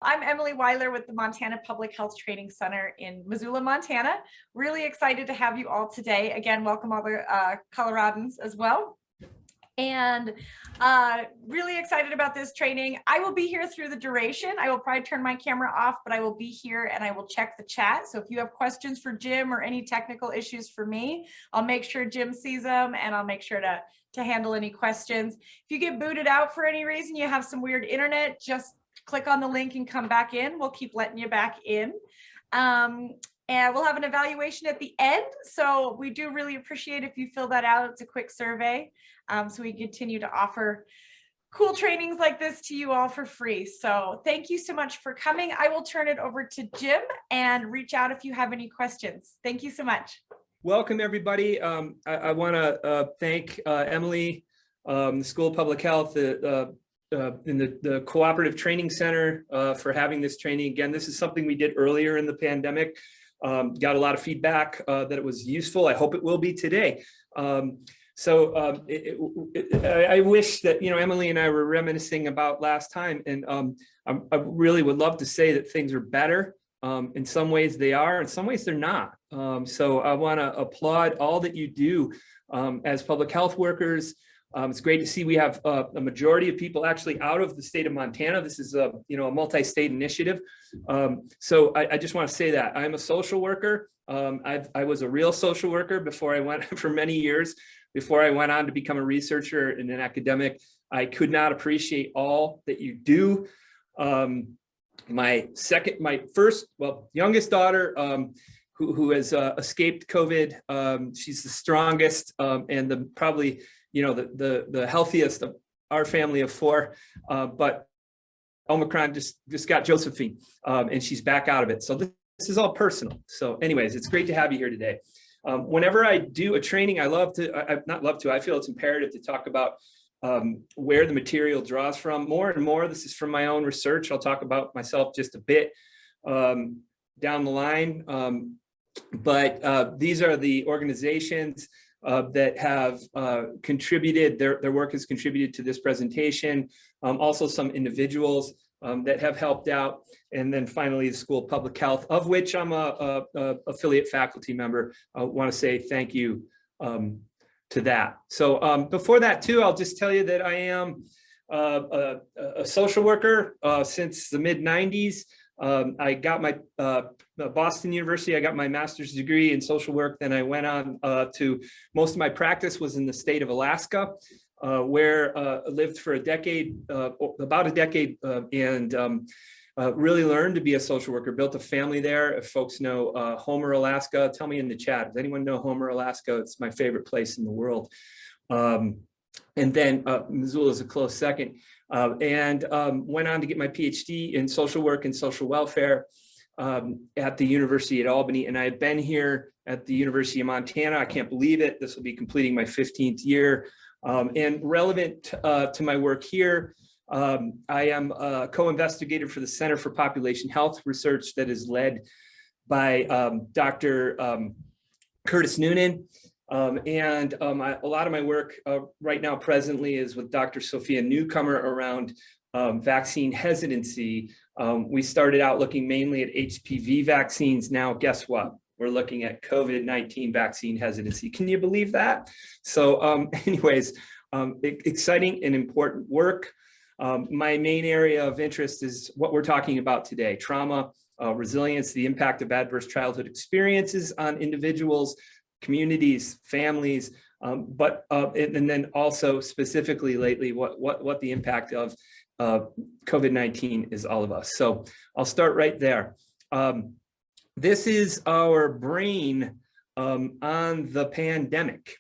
I'm Emily Weiler with the Montana Public Health Training Center in Missoula, Montana. Really excited to have you all today. Again, welcome all the Coloradans as well. And really excited about this training. I will be here through the duration. I will probably turn my camera off, but I will be here and I will check the chat. So if you have questions for Jim or any technical issues for me, I'll make sure Jim sees them and I'll make sure to handle any questions. If you get booted out for any reason, you have some weird internet, just click on the link and come back in. We'll keep letting you back in. And we'll have an evaluation at the end. So we do really appreciate if you fill that out. It's a quick survey. So we continue to offer cool trainings like this to you all for free. So thank you so much for coming. I will turn it over to Jim and reach out if you have any questions. Thank you so much. Welcome, everybody. I want to thank Emily, the School of Public Health, in the Cooperative Training Center for having this training. Again, this is something we did earlier in the pandemic. Got a lot of feedback that it was useful. I hope it will be today. I wish that, Emily and I were reminiscing about last time, and I really would love to say that things are better. In some ways they are, in some ways they're not. So I want to applaud all that you do as public health workers. It's great to see we have a majority of people actually out of the state of Montana. This is a multi-state initiative. So I just want to say that I'm a social worker. I was a real social worker before I went for many years, before I went on to become a researcher and an academic. I could not appreciate all that you do. My youngest daughter, who has escaped COVID, she's the strongest and probably the healthiest of our family of four, but Omicron just got Josephine, and she's back out of it. So this is all personal. So anyways, it's great to have you here today. Whenever I do a training, I feel it's imperative to talk about where the material draws from. More and more, this is from my own research. I'll talk about myself just a bit down the line. But these are the organizations that have contributed, their work has contributed to this presentation. Also some individuals that have helped out. And then finally, the School of Public Health, of which I'm a affiliate faculty member. I want to say thank you to that. So before that too, I'll just tell you that I am a social worker since the mid-90s. I got my Boston University. I got my master's degree in social work. Then I went on to, most of my practice was in the state of Alaska, where I lived for about a decade, and really learned to be a social worker, built a family there. If folks know Homer, Alaska, tell me in the chat. Does anyone know Homer, Alaska? It's my favorite place in the world. And then Missoula is a close second. And went on to get my PhD in social work and social welfare at the University at Albany. And I've been here at the University of Montana. I can't believe it. This will be completing my 15th year. And relevant to my work here, I am a co-investigator for the Center for Population Health Research that is led by Dr. Curtis Noonan. A lot of my work right now presently is with Dr. Sophia Newcomer around vaccine hesitancy. We started out looking mainly at HPV vaccines. Now, guess what? We're looking at COVID-19 vaccine hesitancy. Can you believe that? So anyways, exciting and important work. My main area of interest is what we're talking about today: trauma, resilience, the impact of adverse childhood experiences on individuals, communities, families, and then also specifically lately, what the impact of COVID-19 is all of us. So I'll start right there. This is our brain on the pandemic.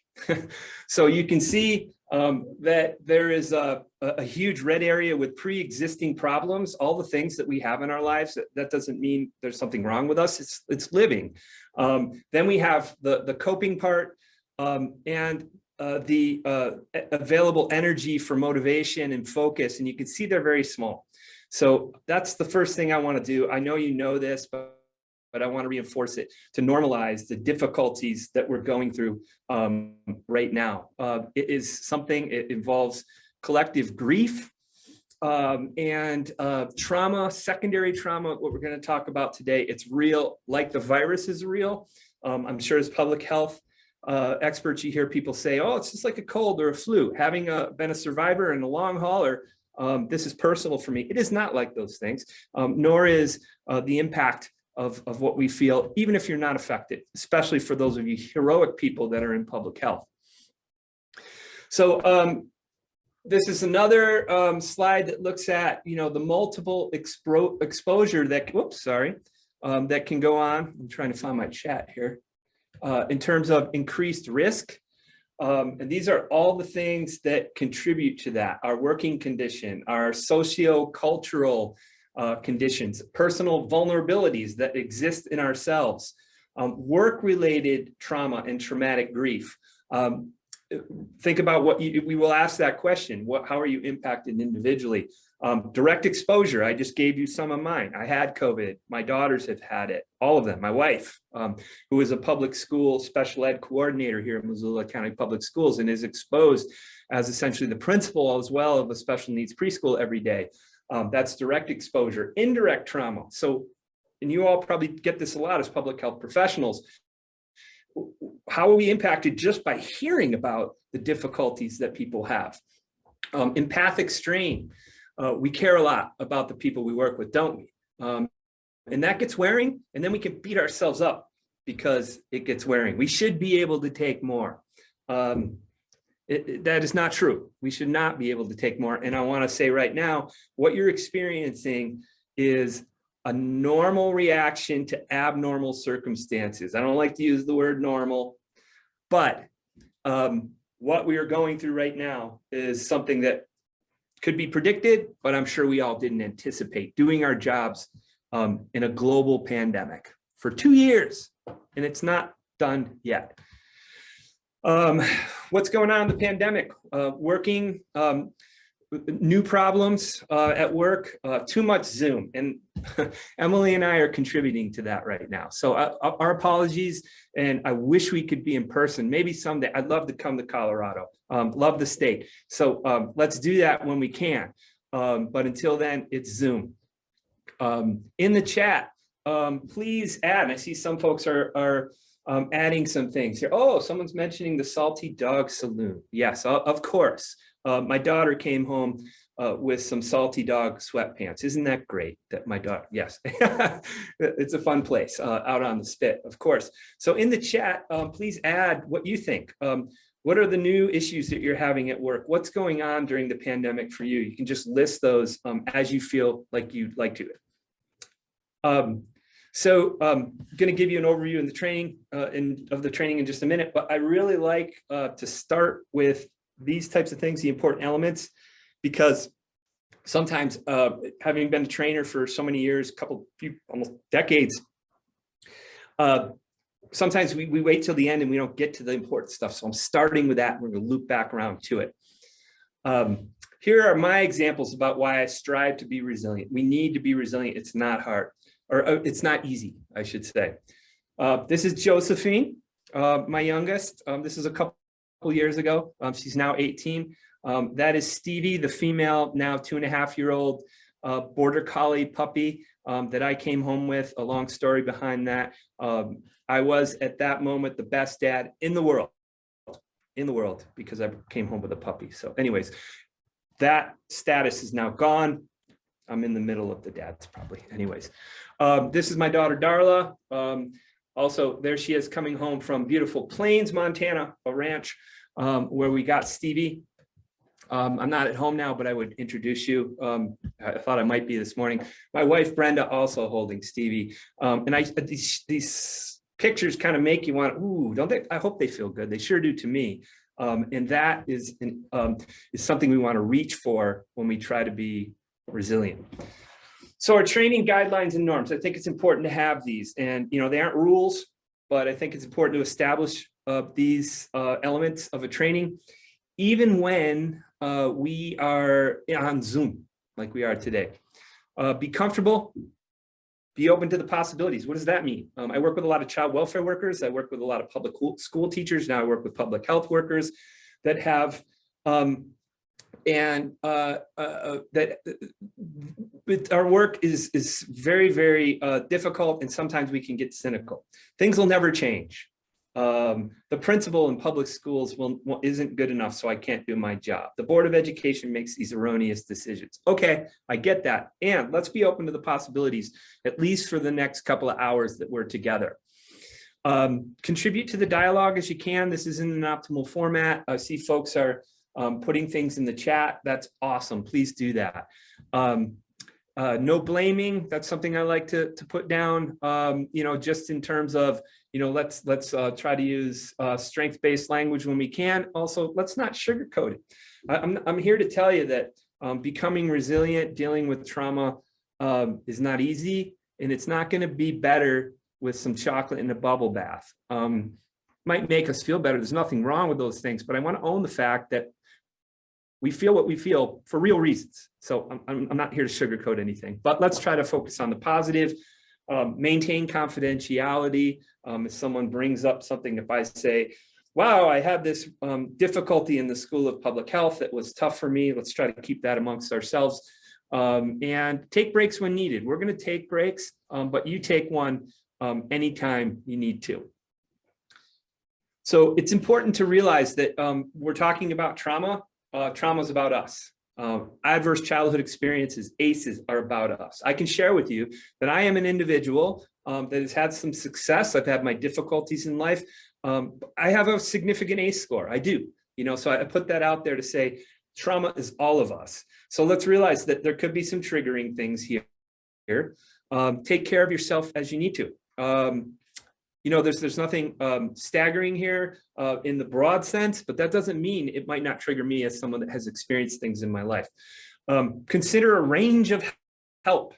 So you can see that there is a huge red area with pre-existing problems, all the things that we have in our lives. That doesn't mean there's something wrong with us, it's living. Then we have the coping part and the available energy for motivation and focus, and you can see they're very small. So that's the first thing I want to do. I know you know this, but I want to reinforce it, to normalize the difficulties that we're going through right now. It is something, it involves collective grief, and trauma, secondary trauma, what we're going to talk about today, it's real, like the virus is real. I'm sure as public health experts, you hear people say, oh, it's just like a cold or a flu. Having been a survivor in the long haul, or this is personal for me, it is not like those things, nor is the impact of what we feel, even if you're not affected, especially for those of you heroic people that are in public health. So this is another slide that looks at, the multiple exposure that, that can go on. I'm trying to find my chat here. In terms of increased risk. And these are all the things that contribute to that: our working condition, our socio-cultural conditions, personal vulnerabilities that exist in ourselves, work-related trauma and traumatic grief. Think about what we will ask that question. How are you impacted individually? Direct exposure. I just gave you some of mine. I had COVID. My daughters have had it. All of them. My wife, who is a public school special ed coordinator here at Missoula County Public Schools and is exposed as essentially the principal as well of a special needs preschool every day. That's direct exposure. Indirect trauma. So, and you all probably get this a lot as public health professionals. How are we impacted just by hearing about the difficulties that people have? Empathic strain. We care a lot about the people we work with, don't we? And that gets wearing, and then we can beat ourselves up because it gets wearing. We should be able to take more. That is not true. We should not be able to take more. And I want to say right now, what you're experiencing is a normal reaction to abnormal circumstances. I don't like to use the word normal, but what we are going through right now is something that could be predicted, but I'm sure we all didn't anticipate doing our jobs in a global pandemic for 2 years, and it's not done yet. What's going on in the pandemic? Working, new problems at work, too much Zoom, and Emily and I are contributing to that right now. So our apologies, and I wish we could be in person. Maybe someday. I'd love to come to Colorado. Love the state. So let's do that when we can. But until then, it's Zoom. In the chat, please add. I see some folks are adding some things here. Oh, someone's mentioning the Salty Dog Saloon. Yes, of course. My daughter came home with some Salty Dog sweatpants. Isn't that great that my daughter, yes, it's a fun place out on the spit, of course. So in the chat, please add what you think. What are the new issues that you're having at work? What's going on during the pandemic for you? You can just list those as you feel like you'd like to. So I'm going to give you an overview in the training of the training in just a minute, but I really like to start with these types of things, the important elements, because sometimes having been a trainer for so many years, almost decades, sometimes we wait till the end and we don't get to the important stuff. So I'm starting with that. We're going to loop back around to it. Here are my examples about why I strive to be resilient. We need to be resilient. It's not hard, or it's not easy, I should say. This is Josephine, my youngest. This is a couple years ago. She's now 18. That is Stevie, the female, now 2.5-year-old border collie puppy that I came home with. A long story behind that. I was at that moment the best dad in the world, because I came home with a puppy. So anyways, that status is now gone. I'm in the middle of the dads probably. Anyways, this is my daughter, Darla. Also, there she is coming home from beautiful Plains, Montana, a ranch where we got Stevie. I'm not at home now, but I would introduce you. I thought I might be this morning. My wife, Brenda, also holding Stevie. And these pictures kind of make you want, ooh, don't they? I hope they feel good. They sure do to me. And that is something we want to reach for when we try to be resilient. So our training guidelines and norms, I think it's important to have these, and they aren't rules, but I think it's important to establish these elements of a training, even when we are on Zoom, like we are today. Be comfortable, be open to the possibilities. What does that mean? I work with a lot of child welfare workers. I work with a lot of public school teachers. Now I work with public health workers that have and that our work is very, very difficult, and sometimes we can get cynical. Things will never change. The principal in public schools isn't good enough, so I can't do my job. The Board of Education makes these erroneous decisions. Okay, I get that. And let's be open to the possibilities, at least for the next couple of hours that we're together. Contribute to the dialogue as you can. This isn't an optimal format. I see folks are putting things in the chat. That's awesome. Please do that. No blaming. That's something I like to put down, just in terms of, let's try to use strength-based language when we can. Also, let's not sugarcoat it. I'm here to tell you that becoming resilient, dealing with trauma is not easy, and it's not going to be better with some chocolate in a bubble bath. Might make us feel better. There's nothing wrong with those things, but I want to own the fact that we feel what we feel for real reasons. So I'm not here to sugarcoat anything, but let's try to focus on the positive, maintain confidentiality. If someone brings up something, if I say, wow, I had this difficulty in the School of Public Health that was tough for me, let's try to keep that amongst ourselves, and take breaks when needed. We're going to take breaks, but you take one anytime you need to. So it's important to realize that we're talking about trauma. Trauma is about us. Adverse childhood experiences, ACEs, are about us. I can share with you that I am an individual that has had some success. I've had my difficulties in life. I have a significant ACE score. I do, so I put that out there to say trauma is all of us. So let's realize that there could be some triggering things here. Take care of yourself as you need to. There's nothing staggering here in the broad sense, but that doesn't mean it might not trigger me as someone that has experienced things in my life. Consider a range of help,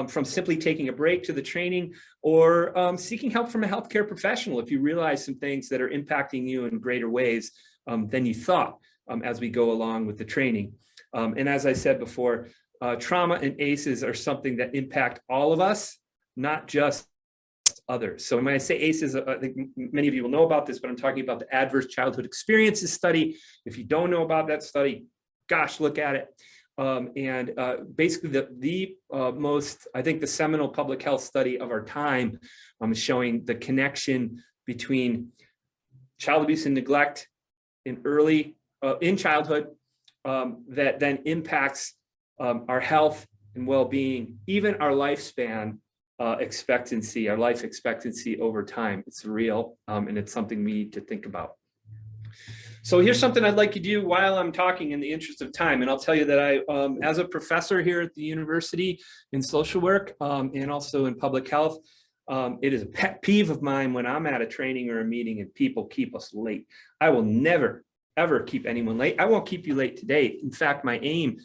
from simply taking a break to the training, or seeking help from a healthcare professional if you realize some things that are impacting you in greater ways than you thought as we go along with the training. And as I said before, trauma and ACEs are something that impact all of us, not just others. So when I say ACEs, I think many of you will know about this, but I'm talking about the Adverse Childhood Experiences Study. If you don't know about that study, gosh, look at it. Basically the most, I think, the seminal public health study of our time is showing the connection between child abuse and neglect in childhood that then impacts our health and well-being, even our lifespan expectancy, our life expectancy over time. It's real, and it's something we need to think about. So here's something I'd like you to do while I'm talking in the interest of time. And I'll tell you that I, as a professor here at the university in social work and also in public health, it is a pet peeve of mine when I'm at a training or a meeting and people keep us late. I will never, ever keep anyone late. I won't keep you late today. In fact, my aim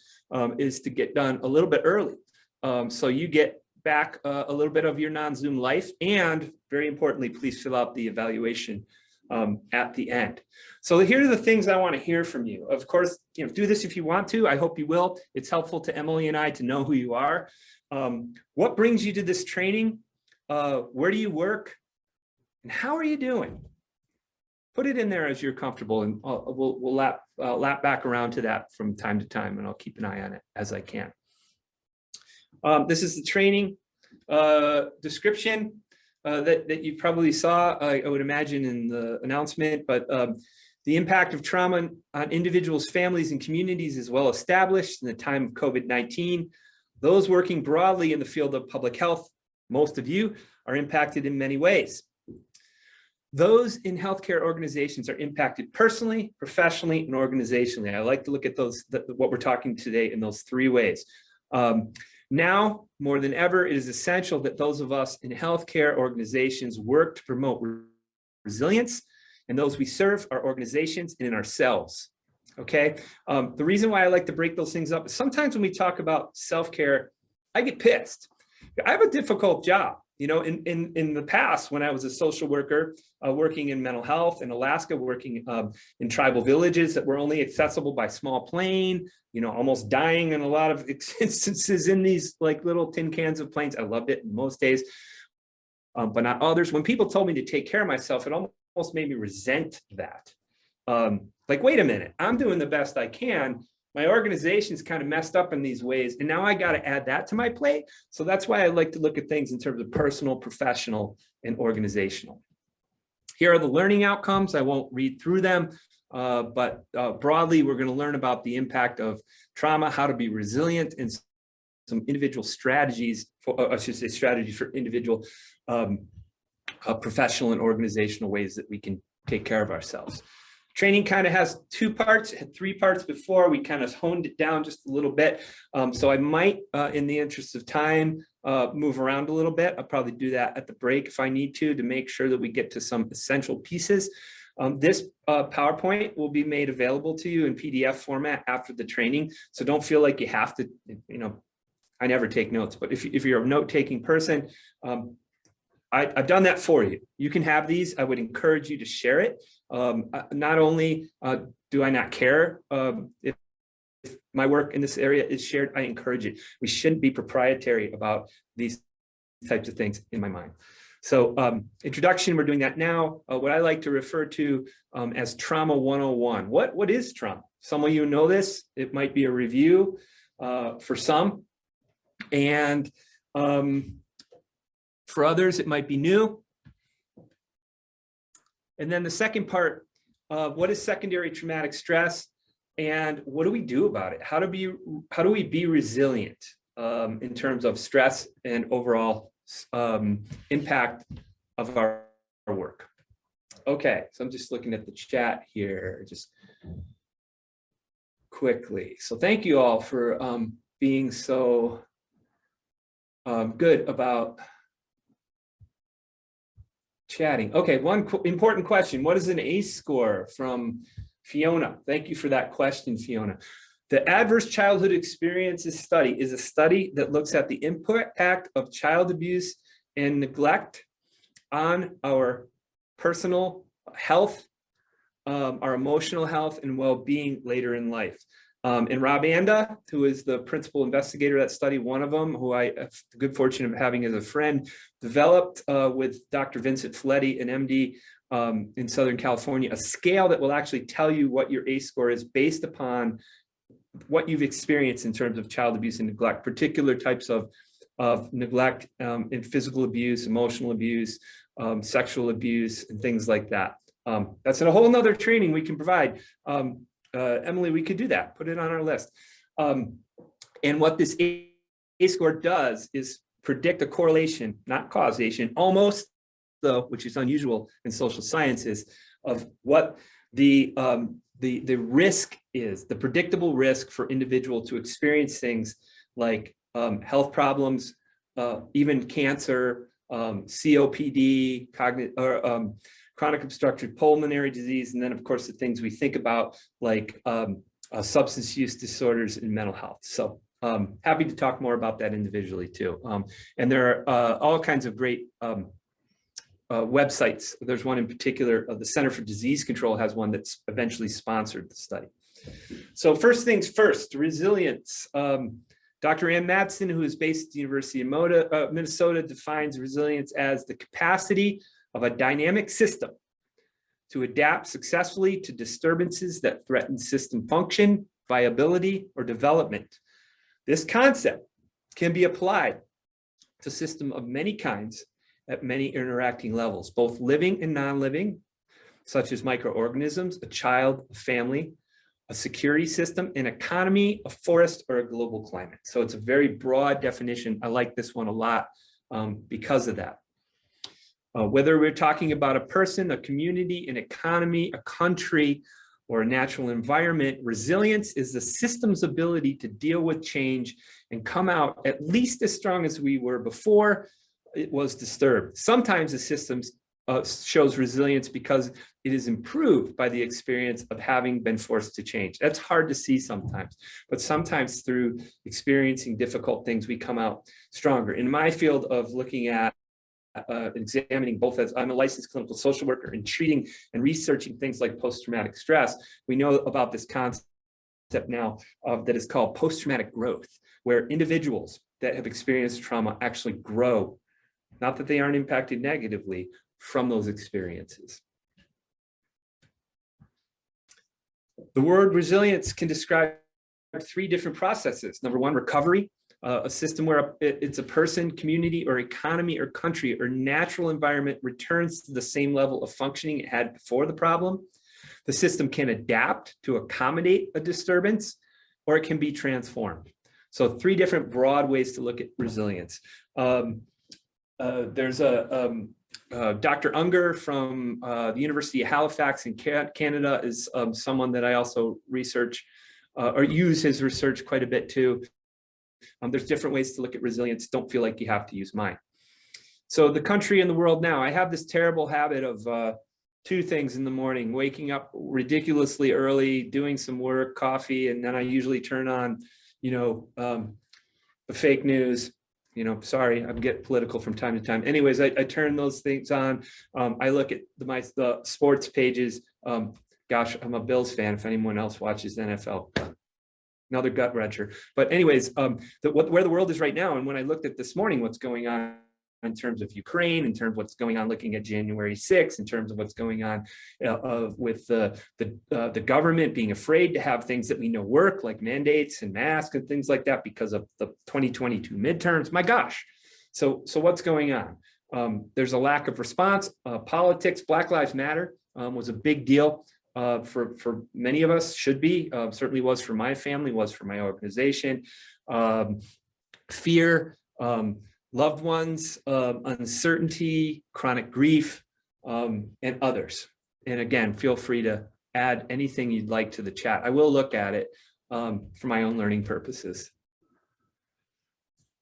is to get done a little bit early. So you get back a little bit of your non-Zoom life, and very importantly, please fill out the evaluation at the end. So here are the things I want to hear from you. Of course, do this if you want to. I hope you will. It's helpful to Emily and I to know who you are. What brings you to this training? Where do you work? And how are you doing? Put it in there as you're comfortable, and we'll lap back around to that from time to time, and I'll keep an eye on it as I can. This is the training description that you probably saw, I would imagine, in the announcement, but the impact of trauma on individuals, families, and communities is well established in the time of COVID-19. Those working broadly in the field of public health, most of you, are impacted in many ways. Those in healthcare organizations are impacted personally, professionally, and organizationally. I like to look at what we're talking today in those three ways. Now, more than ever, it is essential that those of us in healthcare organizations work to promote resilience in those we serve, our organizations, and in ourselves. Okay. The reason why I like to break those things up is sometimes when we talk about self-care, I get pissed. I have a difficult job. In the past, when I was a social worker working in mental health in Alaska, working in tribal villages that were only accessible by small plane, almost dying in a lot of instances in these like little tin cans of planes. I loved it in most days, but not others. When people told me to take care of myself, it almost made me resent that. Like, wait a minute, I'm doing the best I can. my organization's kind of messed up in these ways, and now I got to add that to my plate. So that's why I like to look at things in terms of personal, professional, and organizational. Here are the learning outcomes. I won't read through them, but broadly, we're going to learn about the impact of trauma, how to be resilient, and some individual strategies, I should say strategies for individual professional and organizational ways that we can take care of ourselves. Training kind of has two parts, had three parts before. We kind of honed it down just a little bit. So I might, in the interest of time, move around a little bit. I'll probably do that at the break if I need to make sure that we get to some essential pieces. This PowerPoint will be made available to you in PDF format after the training. So don't feel like you have to, I never take notes, but if you're a note-taking person, I've done that for you. You can have these. I would encourage you to share it. Not only do I not care if my work in this area is shared, I encourage it. We shouldn't be proprietary about these types of things in my mind. So introduction, we're doing that now. What I like to refer to as Trauma 101. What is trauma? Some of you know this. It might be a review for some. And for others, it might be new. And then the second part, what is secondary traumatic stress and what do we do about it? How do we be resilient in terms of stress and overall impact of our work? Okay, so I'm just looking at the chat here, just quickly. So thank you all for being so good about chatting. Okay, one important question. What is an ACE score from Fiona? Thank you for that question, Fiona. The Adverse Childhood Experiences Study is a study that looks at the impact of child abuse and neglect on our personal health, our emotional health and well-being later in life. And Rob Anda, who is the principal investigator of that study, one of them, who I have the good fortune of having as a friend, developed with Dr. Vincent Folletti, an MD in Southern California, a scale that will actually tell you what your ACE score is based upon what you've experienced in terms of child abuse and neglect, particular types of neglect and physical abuse, emotional abuse, sexual abuse, and things like that. That's a whole nother training we can provide. Emily, we could do that, put it on our list. And what this ACE score does is predict a correlation, not causation, almost though, which is unusual in social sciences, of what the risk is, the predictable risk for individual to experience things like health problems, even cancer, COPD, chronic obstructive pulmonary disease, and then of course the things we think about like substance use disorders and mental health. So happy to talk more about that individually too. And there are all kinds of great websites. There's one in particular, the Center for Disease Control has one that's eventually sponsored the study. So first things first, resilience. Dr. Ann Madsen, who is based at the University of Minnesota, defines resilience as the capacity of a dynamic system to adapt successfully to disturbances that threaten system function, viability, or development. This concept can be applied to systems of many kinds at many interacting levels, both living and non-living, such as microorganisms, a child, a family, a security system, an economy, a forest, or a global climate. So it's a very broad definition. I like this one a lot because of that. Whether we're talking about a person, a community, an economy, a country, or a natural environment, resilience is the system's ability to deal with change and come out at least as strong as we were before it was disturbed. Sometimes the system shows resilience because it is improved by the experience of having been forced to change. That's hard to see sometimes, but sometimes through experiencing difficult things, we come out stronger. In my field of looking at examining both, as I'm a licensed clinical social worker, and treating and researching things like post-traumatic stress, we know about this concept now that is called post-traumatic growth, where individuals that have experienced trauma actually grow, not that they aren't impacted negatively from those experiences. The word resilience can describe three different processes. Number one, recovery, a system where it's a person, community, or economy, or country, or natural environment returns to the same level of functioning it had before the problem. The system can adapt to accommodate a disturbance, or it can be transformed. So three different broad ways to look at resilience. There's Dr. Unger from the University of Halifax in Canada is someone that I also research or use his research quite a bit too. There's different ways to look at resilience. Don't feel like you have to use mine. So the country and the world now, I have this terrible habit of two things in the morning: waking up ridiculously early, doing some work, coffee, and then I usually turn on, the fake news. Sorry, I get political from time to time. Anyways, I turn those things on. I look at the sports pages. Gosh, I'm a Bills fan. If anyone else watches NFL, another gut wrencher. But anyways, where the world is right now, and when I looked at this morning, what's going on in terms of Ukraine, in terms of what's going on, looking at January 6th, in terms of what's going on with the government being afraid to have things that we know work, like mandates and masks and things like that because of the 2022 midterms. My gosh. So what's going on? There's a lack of response. Politics, Black Lives Matter was a big deal for many of us, should be, certainly was for my family, was for my organization. Fear, loved ones, uncertainty, chronic grief, and others. And again, feel free to add anything you'd like to the chat. I will look at it for my own learning purposes.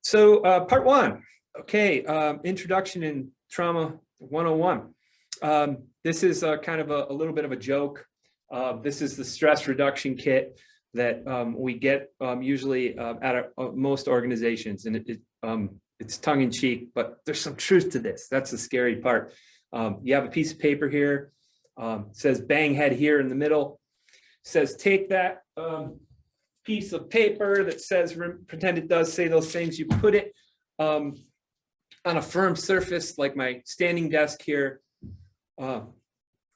So part one, okay, Introduction in Trauma 101. This is kind of a little bit of a joke. This is the stress reduction kit that we get usually at most organizations, and it's tongue in cheek, but there's some truth to this. That's the scary part. You have a piece of paper here, says bang head here in the middle, says take that piece of paper that says, pretend it does say those things, you put it on a firm surface like my standing desk here,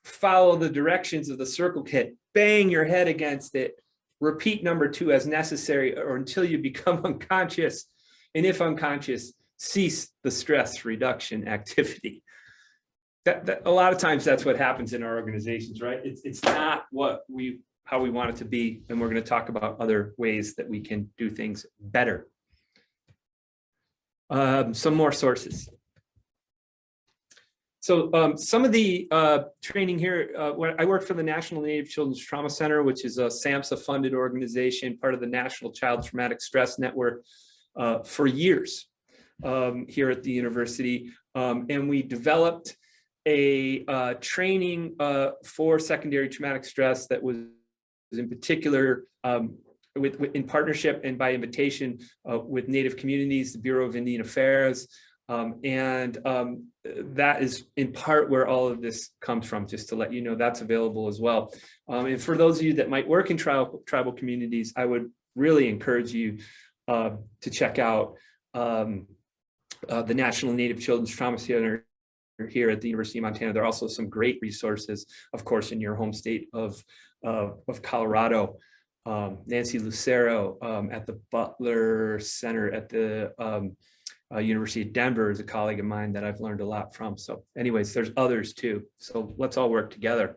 follow the directions of the circle kit, bang your head against it, repeat number 2 as necessary or until you become unconscious. And if unconscious, cease the stress reduction activity. That a lot of times that's what happens in our organizations, right? It's not how we want it to be. And we're going to talk about other ways that we can do things better. Some more sources. So some of the training here, I work for the National Native Children's Trauma Center, which is a SAMHSA funded organization, part of the National Child Traumatic Stress Network for years here at the university. And we developed a training for secondary traumatic stress that was in particular in partnership and by invitation with Native communities, the Bureau of Indian Affairs. That is in part where all of this comes from, just to let you know that's available as well. And for those of you that might work in tribal communities, I would really encourage you to check out the National Native Children's Trauma Center here at the University of Montana. There are also some great resources, of course, in your home state of Colorado. Nancy Lucero at the Butler Center at the University of Denver is a colleague of mine that I've learned a lot from. So anyways, there's others too. So let's all work together.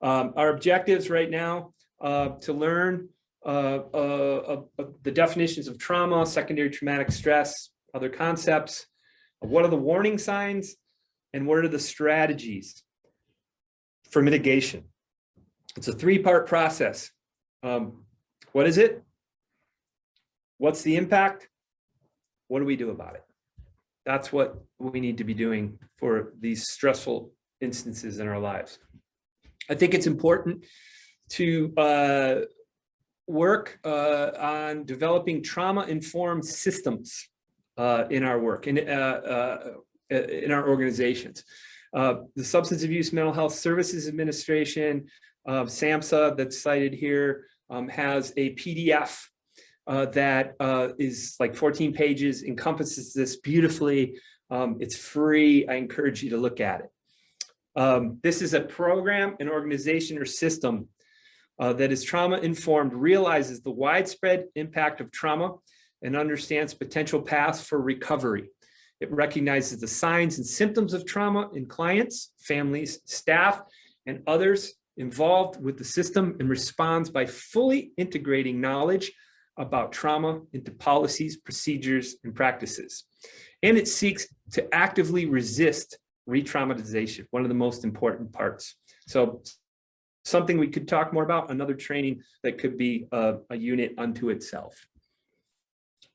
Our objectives right now to learn the definitions of trauma, secondary traumatic stress, other concepts. What are the warning signs and what are the strategies for mitigation? It's a 3-part process. What is it? What's the impact? What do we do about it? That's what we need to be doing for these stressful instances in our lives. I think it's important to work on developing trauma-informed systems in our work, in our organizations. The Substance Abuse Mental Health Services Administration, SAMHSA, that's cited here, has a PDF that is like 14 pages, encompasses this beautifully. It's free. I encourage you to look at it. This is a program, an organization, or system that is trauma-informed realizes the widespread impact of trauma and understands potential paths for recovery. It recognizes the signs and symptoms of trauma in clients, families, staff, and others involved with the system and responds by fully integrating knowledge about trauma into policies, procedures, and practices. And it seeks to actively resist re-traumatization, one of the most important parts. So something we could talk more about, another training that could be a unit unto itself.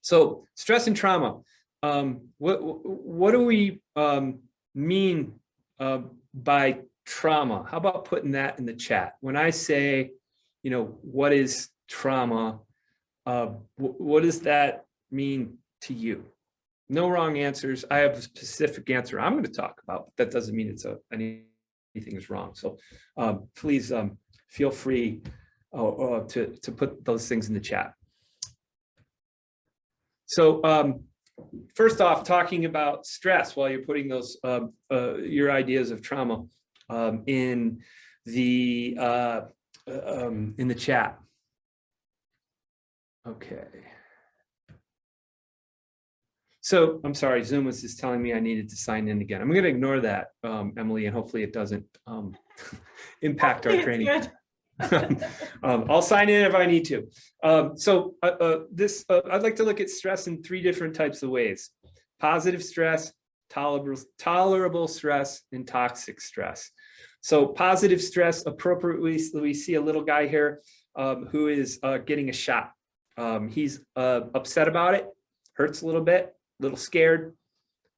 So stress and trauma, what do we mean by trauma? How about putting that in the chat? When I say, what is trauma, what does that mean to you? No wrong answers. I have a specific answer I'm going to talk about, but that doesn't mean it's anything is wrong. So please feel free to put those things in the chat. So first off, talking about stress while you're putting those your ideas of trauma in the chat. Okay. So I'm sorry, Zoom was just telling me I needed to sign in again. I'm going to ignore that, Emily, and hopefully it doesn't impact our training. I'll sign in if I need to. I'd like to look at stress in 3 different types of ways: positive stress, tolerable stress, and toxic stress. So positive stress, appropriately, we see a little guy here who is getting a shot. He's upset about it, hurts a little scared,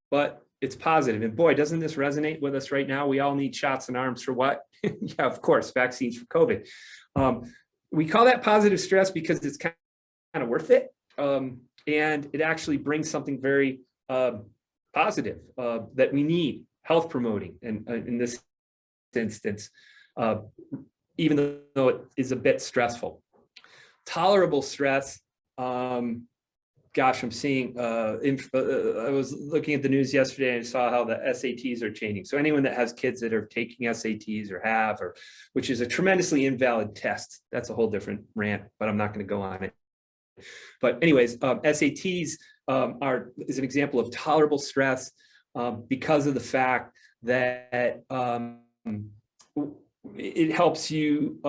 but it's positive. And boy, doesn't this resonate with us right now? We all need shots in arms for what? Yeah, of course, vaccines for COVID. We call that positive stress because it's kind of worth it. And it actually brings something very positive that we need, health promoting. And in this instance, even though it is a bit stressful. Tolerable stress, gosh, I'm seeing, I was looking at the news yesterday and I saw how the SATs are changing. So anyone that has kids that are taking SATs or which is a tremendously invalid test, that's a whole different rant, but I'm not going to go on it. But anyways, SATs is an example of tolerable stress because of the fact that it helps you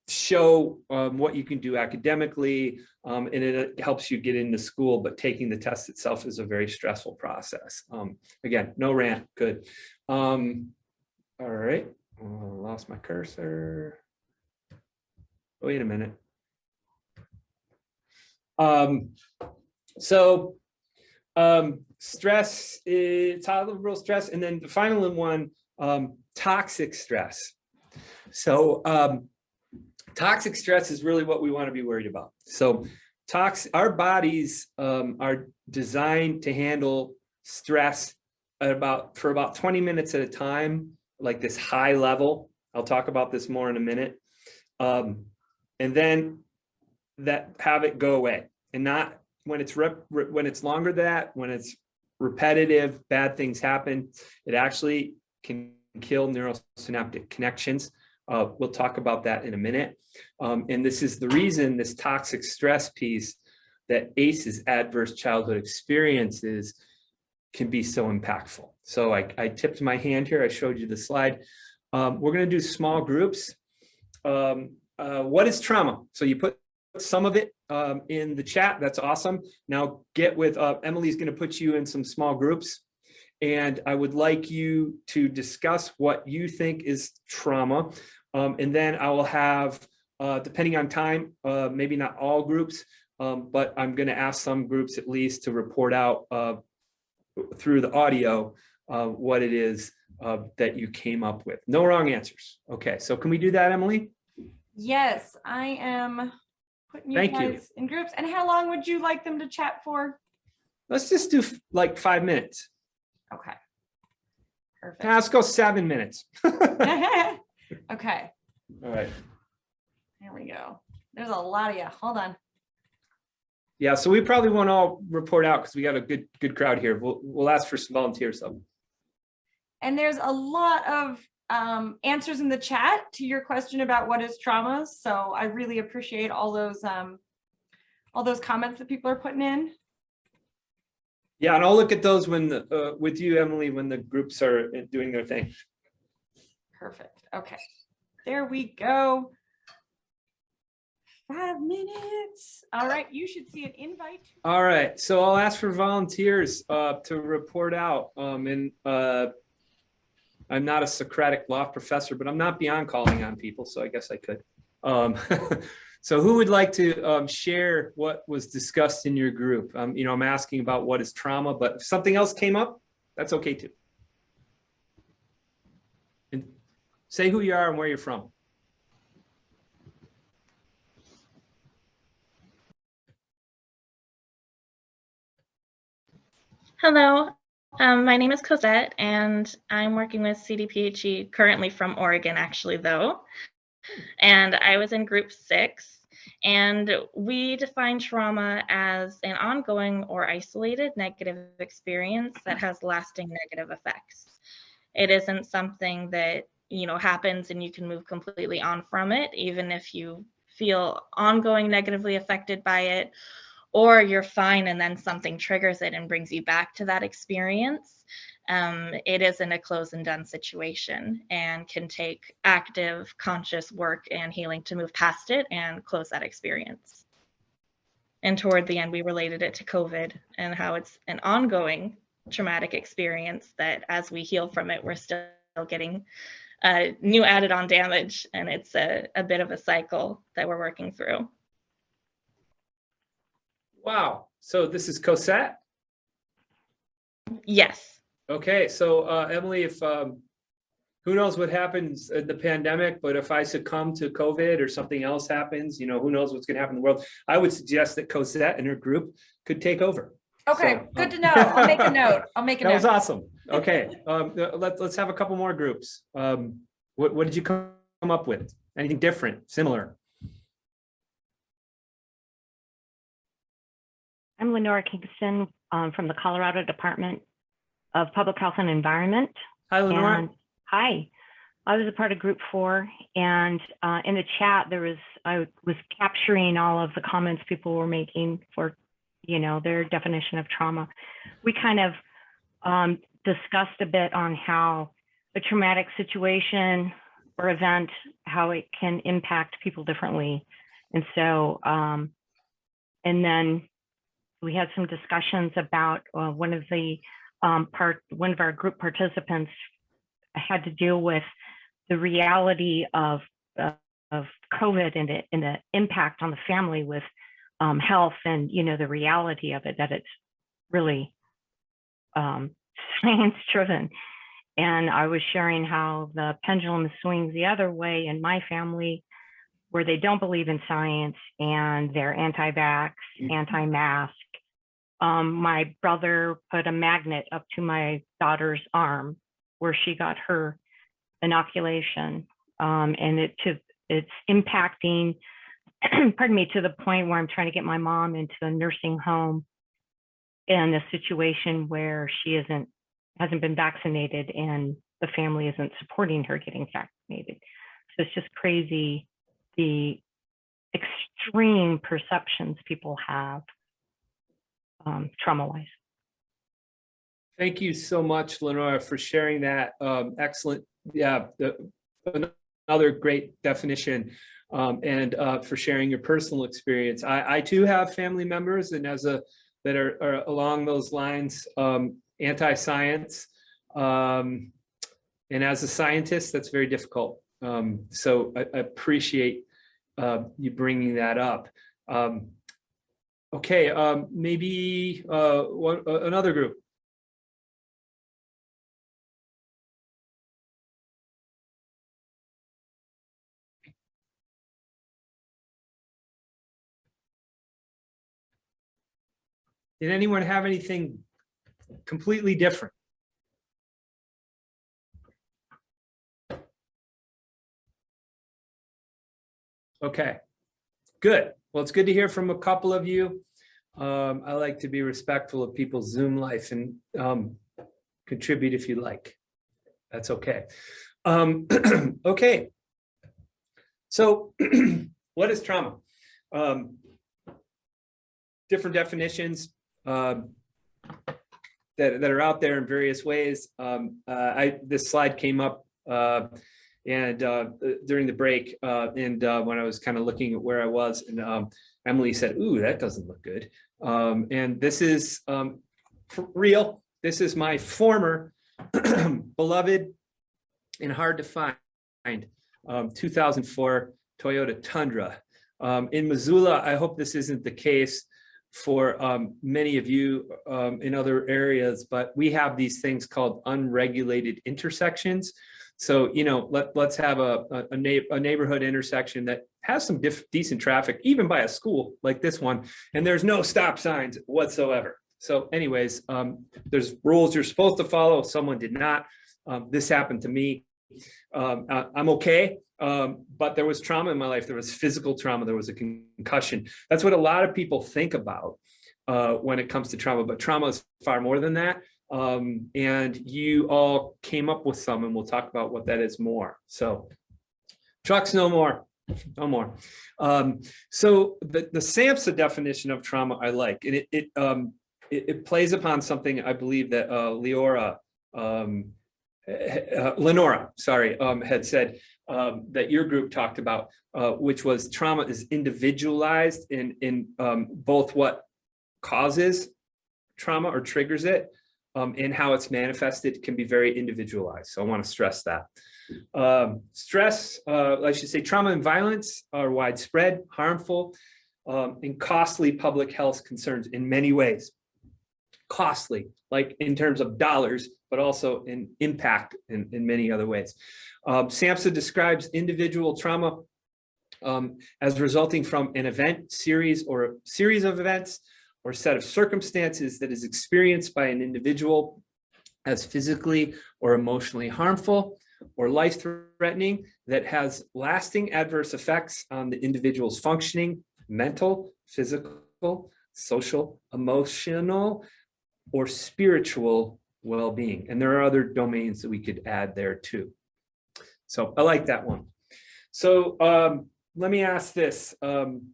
show what you can do academically, and it helps you get into school, but taking the test itself is a very stressful process. Again, no rant, good. All right, lost my cursor. Wait a minute. Stress is tolerable stress, and then the final one, toxic stress. So toxic stress is really what we want to be worried about. So our bodies are designed to handle stress for about 20 minutes at a time, like this high level. I'll talk about this more in a minute. And then have it go away, and not when it's longer than that, when it's repetitive, bad things happen. It actually can kill neurosynaptic connections. We'll talk about that in a minute. And this is the reason, this toxic stress piece, that ACEs, adverse childhood experiences, can be so impactful. So I tipped my hand here. I showed you the slide. We're going to do small groups. What is trauma? So you put some of it in the chat. That's awesome. Now get with Emily's going to put you in some small groups. And I would like you to discuss what you think is trauma. And then I will have, depending on time, maybe not all groups, but I'm going to ask some groups at least to report out through the audio what it is that you came up with. No wrong answers. Okay, so can we do that, Emily? Yes, I am putting you guys in groups. And how long would you like them to chat for? Let's just do like 5 minutes. Okay. Perfect. Let's go 7 minutes. Okay. All right. There we go. There's a lot of you. Hold on. Yeah, so we probably won't all report out because we got a good crowd here. We'll ask for some volunteers though. And there's a lot of answers in the chat to your question about what is trauma. So I really appreciate all those comments that people are putting in. Yeah, and I'll look at those when with you, Emily, when the groups are doing their thing. Perfect. Okay, there we go. 5 minutes. All right, you should see an invite. All right, so I'll ask for volunteers to report out. I'm not a Socratic law professor, but I'm not beyond calling on people, so I guess I could. So who would like to share what was discussed in your group? I'm asking about what is trauma, but if something else came up, that's okay too. And say who you are and where you're from. Hello, my name is Cosette, and I'm working with CDPHE currently from Oregon, actually, though. And I was in group 6, and we define trauma as an ongoing or isolated negative experience that has lasting negative effects. It isn't something that, happens and you can move completely on from it, even if you feel ongoing negatively affected by it, or you're fine and then something triggers it and brings you back to that experience. It isn't a close and done situation and can take active, conscious work and healing to move past it and close that experience. And toward the end, we related it to COVID and how it's an ongoing traumatic experience that as we heal from it, we're still getting new added on damage. And it's a bit of a cycle that we're working through. Wow. So this is Cosette? Yes. Okay. So Emily, if who knows what happens in the pandemic, but if I succumb to COVID or something else happens, who knows what's going to happen in the world, I would suggest that Cosette and her group could take over. Okay, So, good to know. I'll make a note. That was awesome. Okay. Let's have a couple more groups. What did you come up with? Anything different, similar? I'm Lenora Kingston from the Colorado Department of Public Health and Environment. Hi, Lenora. And hi, I was a part of Group 4, and in the chat I was capturing all of the comments people were making for, their definition of trauma. We kind of discussed a bit on how a traumatic situation or event, how it can impact people differently, and so and then we had some discussions about one of our group participants had to deal with the reality of COVID and the impact on the family with health and the reality of it, that it's really science driven. And I was sharing how the pendulum swings the other way in my family, where they don't believe in science and they're anti-vax, anti-mask. My brother put a magnet up to my daughter's arm where she got her inoculation, and it's impacting, pardon me, to the point where I'm trying to get my mom into a nursing home in a situation where she hasn't been vaccinated and the family isn't supporting her getting vaccinated. So it's just crazy the extreme perceptions people have trauma-wise. Thank you so much, Lenora, for sharing that. Excellent. Yeah, another great definition, and for sharing your personal experience. I too have family members, and that are along those lines, anti-science, and as a scientist, that's very difficult. So I appreciate you bringing that up. Okay, maybe another group. Did anyone have anything completely different? Okay, good. Well, it's good to hear from a couple of you. I like to be respectful of people's Zoom life and contribute if you like. That's okay. Okay. So what is trauma? Different definitions that are out there in various ways. This slide came up and during the break and when I was kind of looking at where I was, and Emily said, "Ooh, that doesn't look good." And this is for real. This is my former beloved and hard to find 2004 Toyota Tundra. In Missoula, I hope this isn't the case for many of you in other areas, but we have these things called unregulated intersections. So, you know, let's have a neighborhood intersection that has some decent traffic, even by a school like this one, and there's no stop signs whatsoever. So anyways, there's rules you're supposed to follow. Someone did not. This happened to me. I'm okay, but there was trauma in my life. There was physical trauma. There was a concussion. That's what a lot of people think about when it comes to trauma, but trauma is far more than that. And you all came up with some, and we'll talk about what that is more. So trucks, no more. No more. So the SAMHSA definition of trauma I like, and it plays upon something I believe that Lenora, sorry, had said that your group talked about, which was trauma is individualized in both what causes trauma or triggers it, and how it's manifested can be very individualized. So I want to stress that. Stress, I should say, trauma and violence are widespread, harmful, and costly public health concerns in many ways. Costly, like in terms of dollars, but also in impact in many other ways. SAMHSA describes individual trauma as resulting from an event, series, or a series of events, or set of circumstances that is experienced by an individual as physically or emotionally harmful or life-threatening, that has lasting adverse effects on the individual's functioning, mental, physical, social, emotional, or spiritual well-being. And there are other domains that we could add there too. So I like that one. So let me ask this and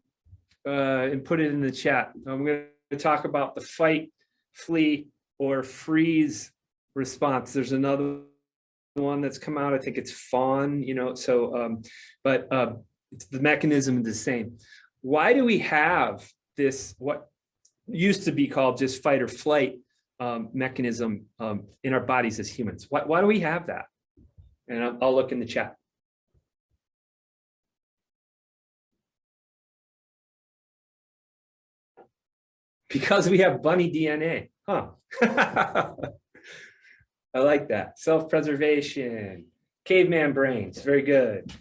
put it in the chat. I'm going to talk about the fight, flee, or freeze response. There's another one that's come out. I think it's fawn, you know, so, but it's the mechanism is the same. Why do we have this, what used to be called just fight or flight mechanism in our bodies as humans? Why do we have that? And I'll look in the chat. Because we have bunny DNA, huh? I like that. Self-preservation, caveman brains, very good.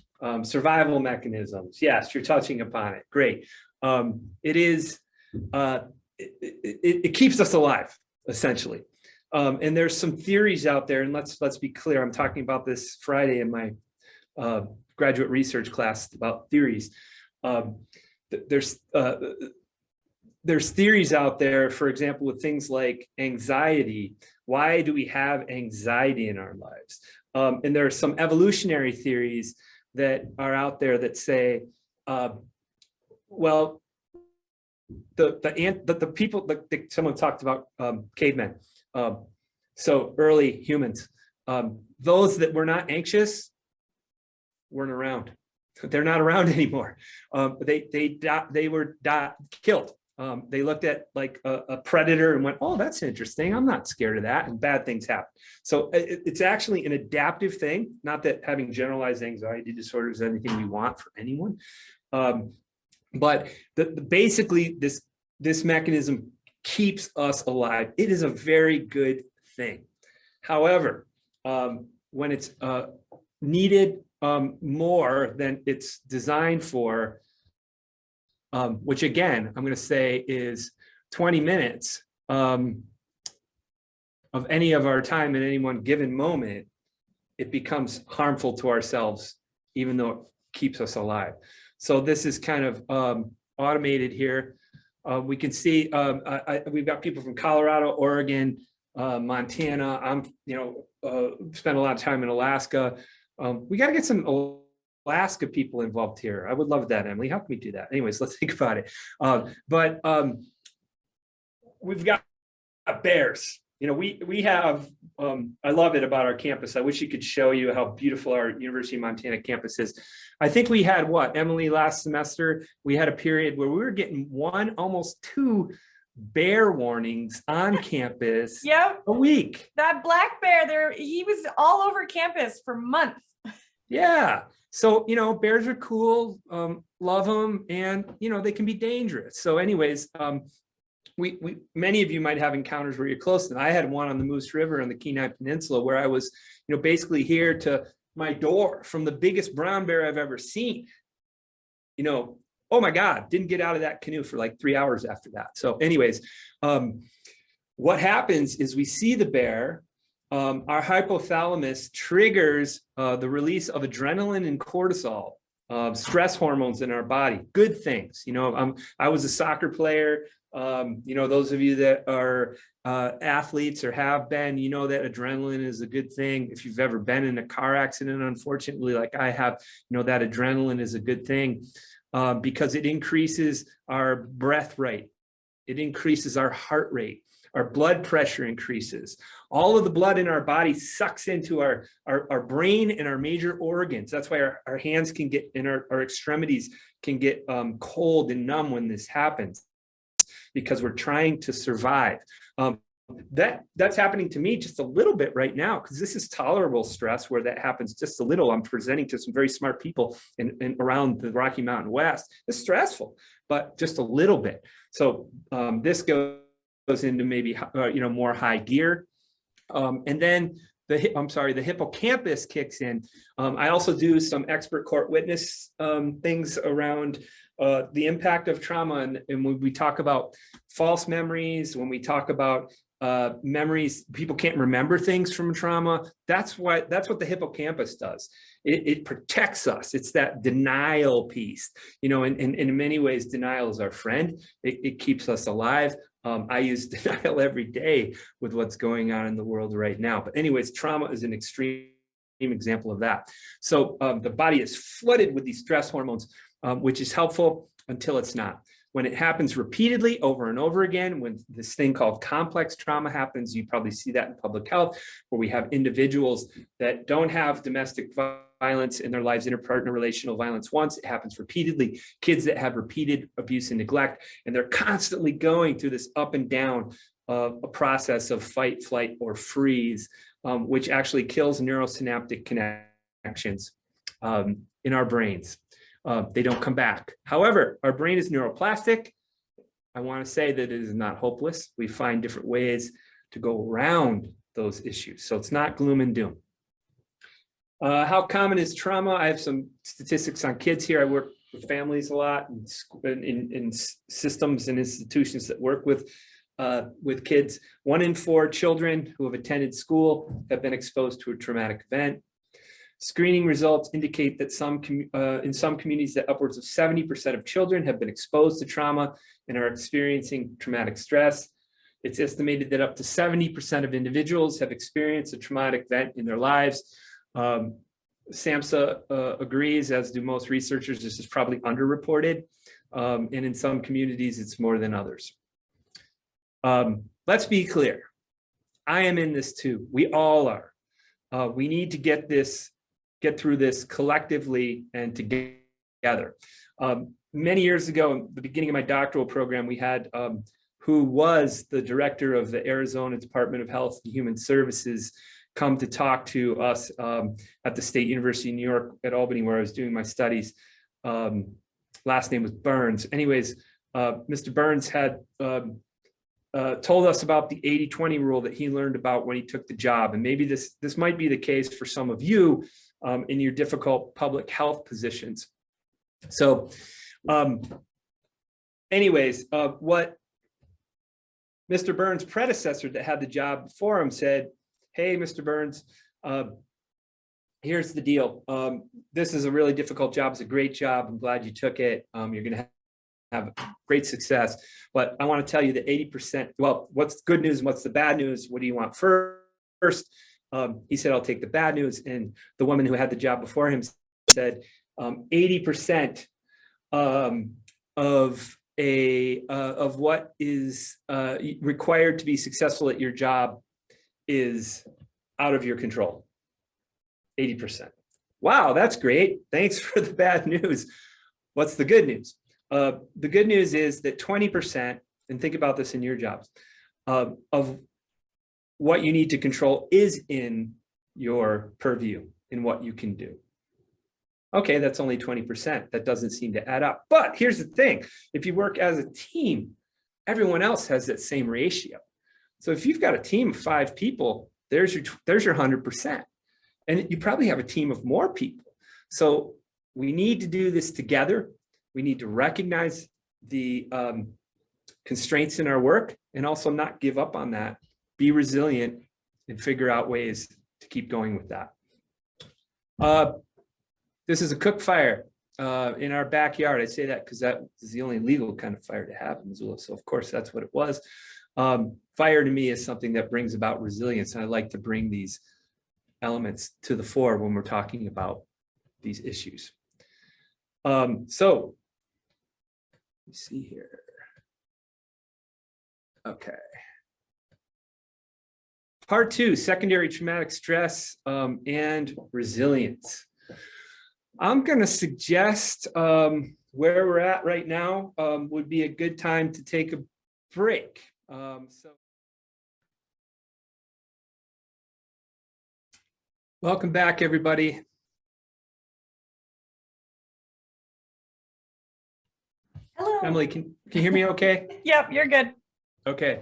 Survival mechanisms, yes, you're touching upon it, great. It is, it keeps us alive, essentially. And there's some theories out there, and let's be clear, I'm talking about this Friday in my graduate research class about theories. There's theories out there, for example, with things like anxiety. Why do we have anxiety in our lives? And there are some evolutionary theories that are out there that say, well, the people, someone talked about cavemen, so early humans, those that were not anxious weren't around. They're not around anymore. They were killed. They looked at like a predator and went, oh, that's interesting. I'm not scared of that. And bad things happen. So it's actually an adaptive thing. Not that having generalized anxiety disorder is anything we want for anyone. But basically this mechanism keeps us alive. It is a very good thing. However, when it's needed more than it's designed for, which again, I'm going to say is 20 minutes of any of our time at any one given moment, it becomes harmful to ourselves, even though it keeps us alive. So this is kind of automated here. We can see we've got people from Colorado, Oregon, Montana. I'm, spent a lot of time in Alaska. We got to get some Alaska people involved here. I would love that, Emily. How can we do that? Anyways, let's think about it. But we've got bears. We have, I love it about our campus. I wish you could show you how beautiful our University of Montana campus is. I think we had Emily, last semester, we had a period where we were getting one, almost two bear warnings on campus Yep. a week. That black bear there, he was all over campus for months. Yeah. So, bears are cool, love them, and, they can be dangerous. So anyways, many of you might have encounters where you're close. And I had one on the Moose River on the Kenai Peninsula where I was, basically here to my door from the biggest brown bear I've ever seen. Oh my God, didn't get out of that canoe for like 3 hours after that. So anyways, what happens is we see the bear, our hypothalamus triggers the release of adrenaline and cortisol, stress hormones in our body, good things. I was a soccer player. Those of you that are athletes or have been, that adrenaline is a good thing. If you've ever been in a car accident, unfortunately, like I have, that adrenaline is a good thing because it increases our breath rate. It increases our heart rate. Our blood pressure increases. All of the blood in our body sucks into our brain and our major organs. That's why our hands can get, and our extremities can get cold and numb when this happens, because we're trying to survive. That's happening to me just a little bit right now, because this is tolerable stress where that happens just a little. I'm presenting to some very smart people in around the Rocky Mountain West. It's stressful, but just a little bit. So this goes into maybe more high gear, and then the hippocampus kicks in. I also do some expert court witness things around the impact of trauma, and when we talk about false memories, when we talk about memories, people can't remember things from trauma. That's what the hippocampus does. It protects us. It's that denial piece, and in many ways, denial is our friend. It keeps us alive. I use denial every day with what's going on in the world right now. But anyways, trauma is an extreme example of that. So the body is flooded with these stress hormones, which is helpful until it's not. When it happens repeatedly over and over again, when this thing called complex trauma happens, you probably see that in public health, where we have individuals that don't have domestic violence in their lives, interpartner relational violence once, it happens repeatedly. Kids that have repeated abuse and neglect, and they're constantly going through this up and down a process of fight, flight, or freeze, which actually kills neurosynaptic connections in our brains. They don't come back. However, our brain is neuroplastic. I want to say that it is not hopeless. We find different ways to go around those issues. So it's not gloom and doom. How common is trauma? I have some statistics on kids here. I work with families a lot in systems and institutions that work with kids. 1 in 4 children who have attended school have been exposed to a traumatic event. Screening results indicate that in some communities that upwards of 70% of children have been exposed to trauma and are experiencing traumatic stress. It's estimated that up to 70% of individuals have experienced a traumatic event in their lives. SAMHSA agrees, as do most researchers, this is probably underreported. And in some communities, it's more than others. Let's be clear. I am in this too. We all are. We need to get through this collectively and together. Many years ago, in the beginning of my doctoral program, we had who was the director of the Arizona Department of Health and Human Services come to talk to us at the State University of New York at Albany, where I was doing my studies. Last name was Burns. Anyways, Mr. Burns had told us about the 80-20 rule that he learned about when he took the job. And maybe this might be the case for some of you in your difficult public health positions. So anyways, what Mr. Burns' predecessor that had the job before him said, hey, Mr. Burns, here's the deal. This is a really difficult job. It's a great job. I'm glad you took it. You're going to have great success. But I want to tell you that 80%, well, what's the good news and what's the bad news? What do you want first? He said, I'll take the bad news. And the woman who had the job before him said 80% of what is required to be successful at your job is out of your control. 80%. Wow, that's great. Thanks for the bad news. What's the good news? The good news is that 20%, and think about this in your jobs, of what you need to control is in your purview, in what you can do. Okay, that's only 20%. That doesn't seem to add up. But here's the thing. If you work as a team, everyone else has that same ratio. So if you've got a team of 5 people, there's your 100%. And you probably have a team of more people. So we need to do this together. We need to recognize the constraints in our work and also not give up on that. Be resilient and figure out ways to keep going with that. This is a cook fire in our backyard. I say that because that is the only legal kind of fire to have in Missoula. So of course, that's what it was. Fire to me is something that brings about resilience. And I like to bring these elements to the fore when we're talking about these issues. So let's see here. Okay. Part 2, secondary traumatic stress and resilience. I'm going to suggest where we're at right now would be a good time to take a break. Welcome back, everybody. Hello. Emily, can you hear me okay? Yep, you're good. Okay.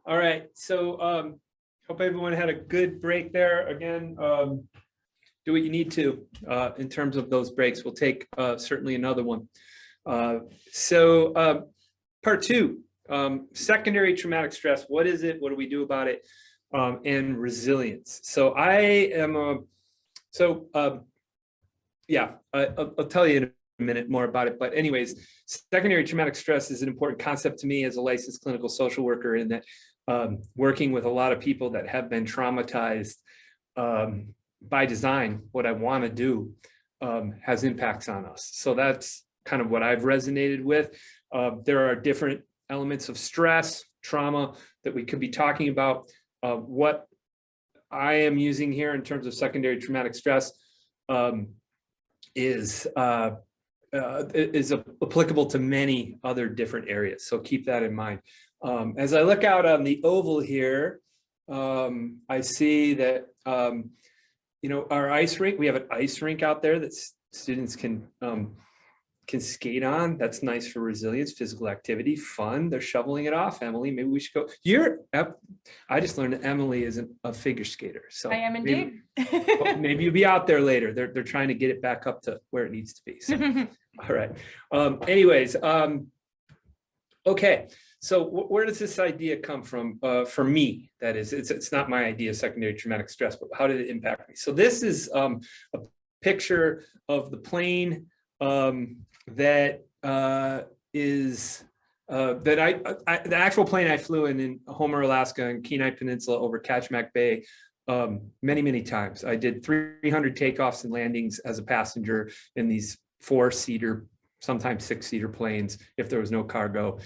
All right. So hope everyone had a good break there. Again, do what you need to in terms of those breaks. We'll take certainly another one. So part 2, secondary traumatic stress. What is it? What do we do about it? And resilience. So I am I'll tell you in a minute more about it. But anyways, secondary traumatic stress is an important concept to me as a licensed clinical social worker, in that working with a lot of people that have been traumatized by design, what I want to do has impacts on us. So that's kind of what I've resonated with. There are different elements of stress, trauma that we could be talking about. What I am using here in terms of secondary traumatic stress is applicable to many other different areas. So keep that in mind. As I look out on the oval here, I see that, our ice rink, we have an ice rink out there that students can skate on. That's nice for resilience, physical activity, fun. They're shoveling it off. Emily, maybe we should go. I just learned that Emily isn't a figure skater. So I am indeed. Maybe you'll be out there later. They're trying to get it back up to where it needs to be. So, all right. Anyways, okay. So where does this idea come from? For me, that is, it's not my idea, secondary traumatic stress, but how did it impact me? So this is a picture of the plane the actual plane I flew in Homer, Alaska, and Kenai Peninsula over Kachemak Bay many, many times. I did 300 takeoffs and landings as a passenger in these 4-seater, sometimes 6-seater planes if there was no cargo.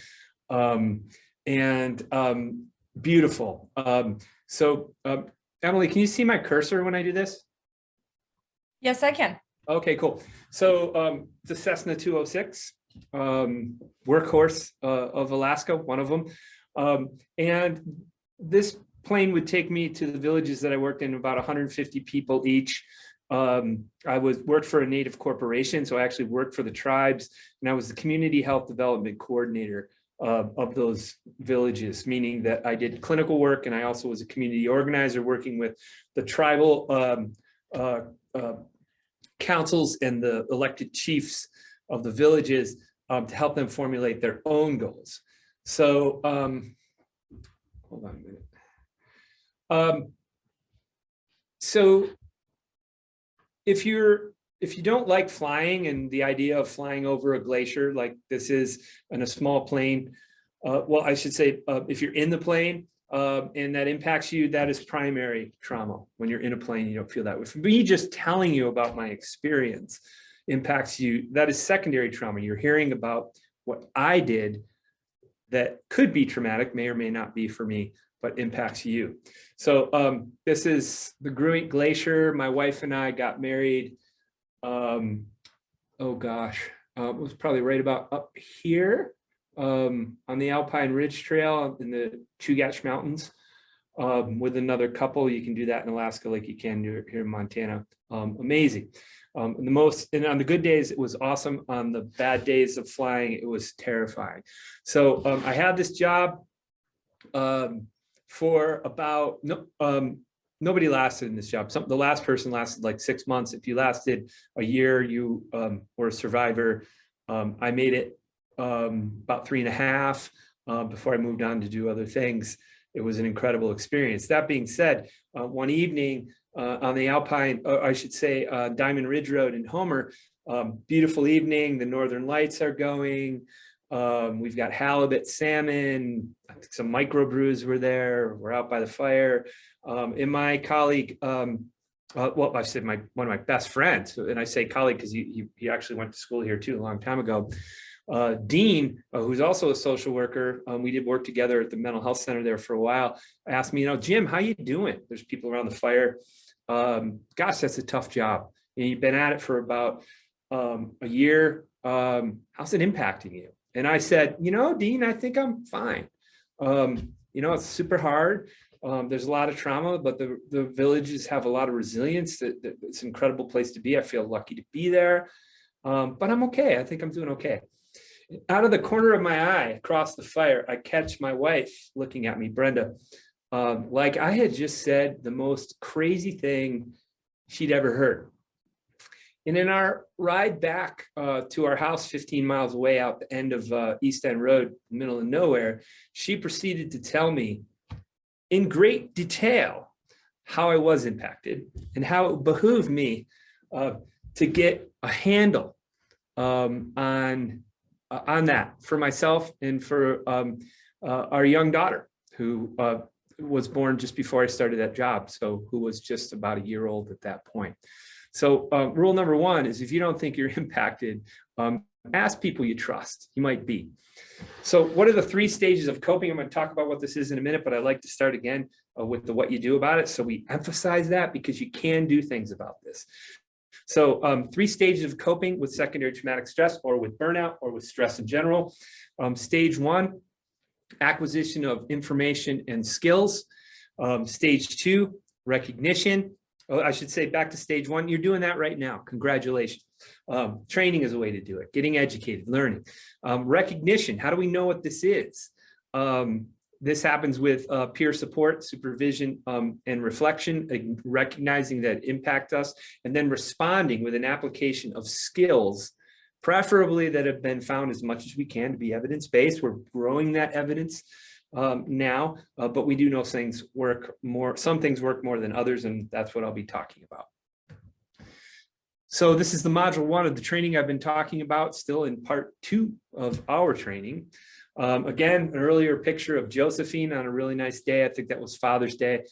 Beautiful. Emily, can you see my cursor when I do this? Yes, I can. Okay, cool. So the Cessna 206, workhorse of Alaska, one of them. And this plane would take me to the villages that I worked in, about 150 people each. I worked for a native corporation, so I actually worked for the tribes, and I was the community health development coordinator of those villages, meaning that I did clinical work, and I also was a community organizer working with the tribal councils and the elected chiefs of the villages to help them formulate their own goals. So hold on a minute. So if you don't like flying and the idea of flying over a glacier like this is in a small plane, well, I should say, if you're in the plane, and that impacts you, that is primary trauma. When you're in a plane, you don't feel that way. For me, just telling you about my experience impacts you, that is secondary trauma. You're hearing about what I did that could be traumatic, may or may not be for me, but impacts you. So this is the Gruit Glacier. My wife and I got married, oh gosh, it was probably right about up here on the Alpine Ridge Trail in the Chugach Mountains with another couple. You can do that in Alaska like you can do here in Montana. Amazing. And on the good days, it was awesome. On the bad days of flying, it was terrifying. So I had this job for about, nobody lasted in this job. The last person lasted like 6 months. If you lasted a year, you were a survivor. I made it about 3.5 before I moved on to do other things. It was an incredible experience. That being said, one evening on the Alpine, I should say Diamond Ridge Road in Homer, beautiful evening, the Northern Lights are going. We've got halibut, salmon, I think some microbrews were there. We're out by the fire. And my colleague, well, I said one of my best friends, and I say colleague because he actually went to school here too a long time ago. Dean, who's also a social worker, we did work together at the mental health center there for a while, asked me, Jim, how you doing? There's people around the fire. Gosh, that's a tough job. You've been at it for about a year. How's it impacting you? And I said, Dean, I think I'm fine. It's super hard. There's a lot of trauma, but the villages have a lot of resilience. It's an incredible place to be. I feel lucky to be there, but I'm okay. I think I'm doing okay. Out of the corner of my eye, across the fire, I catch my wife looking at me, Brenda, like I had just said the most crazy thing she'd ever heard. And in our ride back to our house 15 miles away out the end of East End Road, middle of nowhere, she proceeded to tell me in great detail how I was impacted and how it behooved me to get a handle on that for myself and for our young daughter, who was born just before I started that job, so who was just about a year old at that point. So rule number one is if you don't think you're impacted, ask people you trust. You might be. So what are the 3 stages of coping? I'm going to talk about what this is in a minute, but I'd like to start again with what you do about it. So we emphasize that because you can do things about this. So 3 stages of coping with secondary traumatic stress or with burnout or with stress in general. Stage 1, acquisition of information and skills. Stage 2, recognition. Oh, I should say back to stage 1, you're doing that right now. Congratulations. Training is a way to do it. Getting educated, learning. Recognition, how do we know what this is? This happens with peer support, supervision, and reflection, recognizing that impact us, and then responding with an application of skills, preferably that have been found as much as we can to be evidence-based. We're growing that evidence now, but we do know things work more, some things work more than others, and that's what I'll be talking about. So this is the module 1 of the training I've been talking about, still in part 2 of our training. Again, an earlier picture of Josephine on a really nice day. I think that was Father's Day.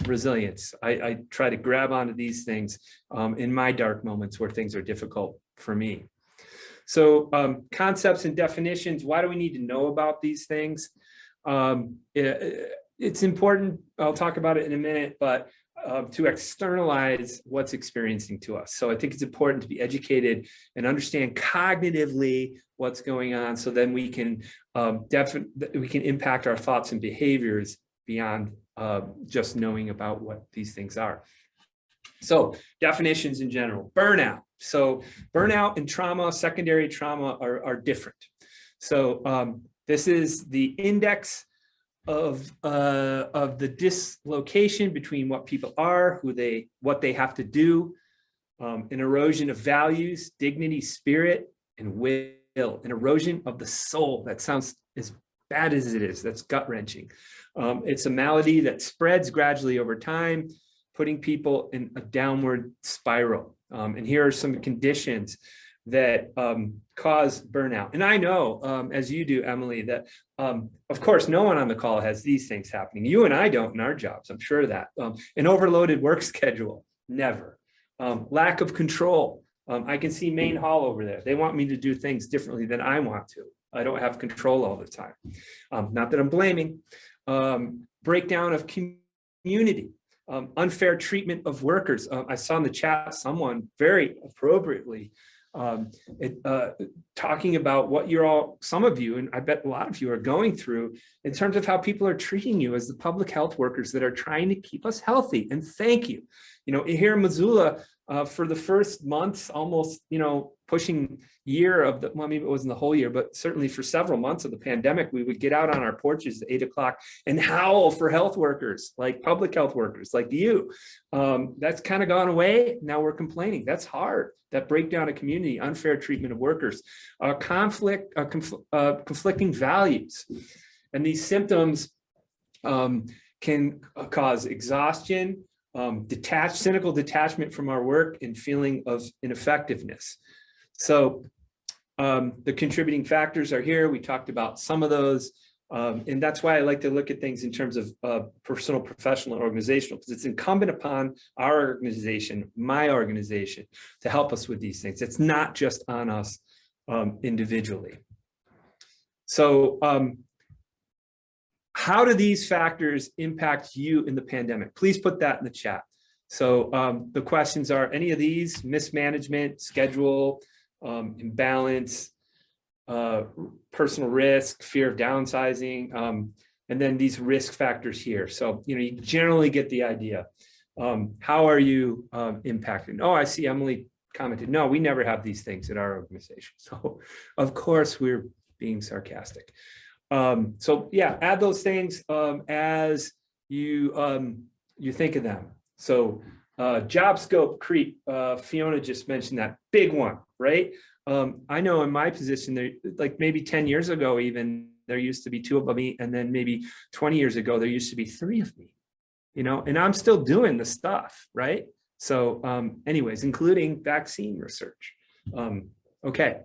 Resilience. I try to grab onto these things in my dark moments where things are difficult for me. So concepts and definitions, why do we need to know about these things? It's important, I'll talk about it in a minute, but to externalize what's experiencing to us. So I think it's important to be educated and understand cognitively what's going on, so then we can impact our thoughts and behaviors beyond just knowing about what these things are. So definitions in general, burnout. So burnout and trauma, secondary trauma are different. So this is the index of the dislocation between what people are, what they have to do, an erosion of values, dignity, spirit, and will, an erosion of the soul. That sounds as bad as it is. That's gut-wrenching. It's a malady that spreads gradually over time, putting people in a downward spiral. And here are some conditions: that cause burnout. And I know, as you do, Emily, that of course, no one on the call has these things happening. You and I don't in our jobs, I'm sure of that. An overloaded work schedule, never. Lack of control. I can see Main Hall over there. They want me to do things differently than I want to. I don't have control all the time. Not that I'm blaming. Breakdown of community. Unfair treatment of workers. I saw in the chat someone very appropriately talking about what you're all, some of you, and I bet a lot of you are going through in terms of how people are treating you as the public health workers that are trying to keep us healthy. And thank you. You know, here in Missoula, for the first months, almost, you know, pushing year of the, well, maybe it wasn't the whole year, but certainly for several months of the pandemic, we would get out on our porches at 8 o'clock and howl for health workers, like public health workers, like you. That's kind of gone away. Now we're complaining. That's hard. That breakdown of community, unfair treatment of workers, conflicting values. And these symptoms can cause exhaustion, cynical detachment from our work, and feeling of ineffectiveness. So the contributing factors are here. We talked about some of those. And that's why I like to look at things in terms of personal, professional, and organizational, because it's incumbent upon our organization, my organization, to help us with these things. It's not just on us individually. So how do these factors impact you in the pandemic? Please put that in the chat. So the questions are, any of these: mismanagement, schedule, imbalance, personal risk, fear of downsizing, and then these risk factors here. So, you know, you generally get the idea. How are you impacted? Oh, I see Emily commented, no, we never have these things at our organization. So of course we're being sarcastic. So yeah, add those things as you think of them. So job scope creep, Fiona just mentioned that big one, right? I know in my position there, like maybe 10 years ago, even there used to be 2 of me, and then maybe 20 years ago, there used to be 3 of me, you know, and I'm still doing the stuff, right? So anyways, including vaccine research. Okay.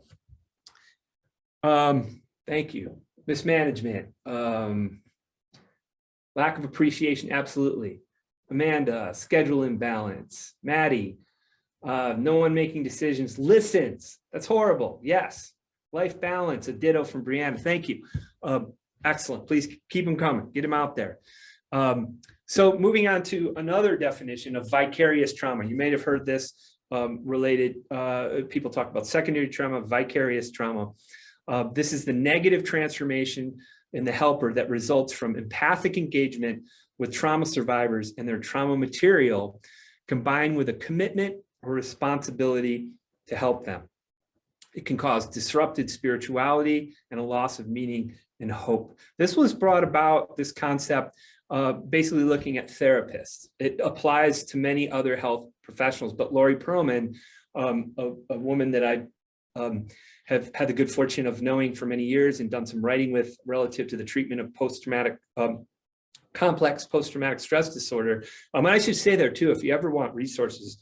Thank you. Mismanagement, lack of appreciation, absolutely. Amanda, schedule imbalance. Maddie, no one making decisions, listens. That's horrible. Yes. Life balance, a ditto from Brianna. Thank you. Excellent. Please keep them coming. Get them out there. So moving on to another definition of vicarious trauma. You may have heard this related. People talk about secondary trauma, vicarious trauma. This is the negative transformation in the helper that results from empathic engagement with trauma survivors and their trauma material, combined with a commitment or responsibility to help them. It can cause disrupted spirituality and a loss of meaning and hope. This was brought about, this concept, basically looking at therapists. It applies to many other health professionals, but Lori Perlman, a woman that I have had the good fortune of knowing for many years and done some writing with relative to the treatment of post-traumatic, complex post-traumatic stress disorder. And I should say there too, if you ever want resources,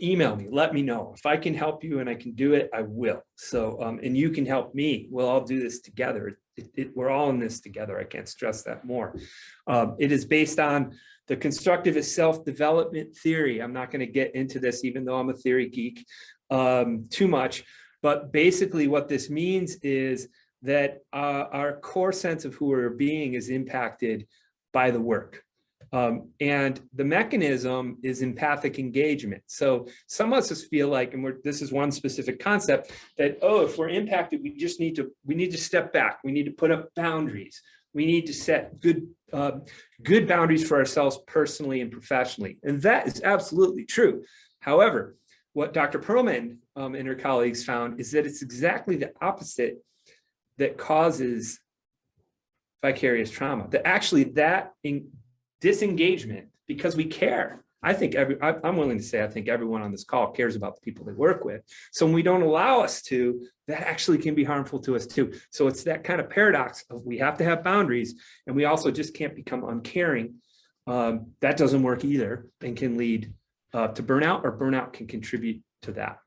email me, let me know. If I can help you and I can do it, I will. So, and you can help me. We'll all do this together. We're all in this together. I can't stress that more. It is based on the constructivist self-development theory. I'm not going to get into this, even though I'm a theory geek, too much. But basically what this means is that our core sense of who we're being is impacted by the work. And the mechanism is empathic engagement. So some of us feel like, and this is one specific concept, that, oh, if we're impacted, we need to step back. We need to put up boundaries. We need to set good boundaries for ourselves personally and professionally. And that is absolutely true. However, what Dr. Perlman and her colleagues found is that it's exactly the opposite that causes vicarious trauma. That actually disengagement, because we care. I think I'm willing to say, I think everyone on this call cares about the people they work with. So when we don't allow us to, that actually can be harmful to us too. So it's that kind of paradox of we have to have boundaries, and we also just can't become uncaring. That doesn't work either, and can lead to burnout, or burnout can contribute to that.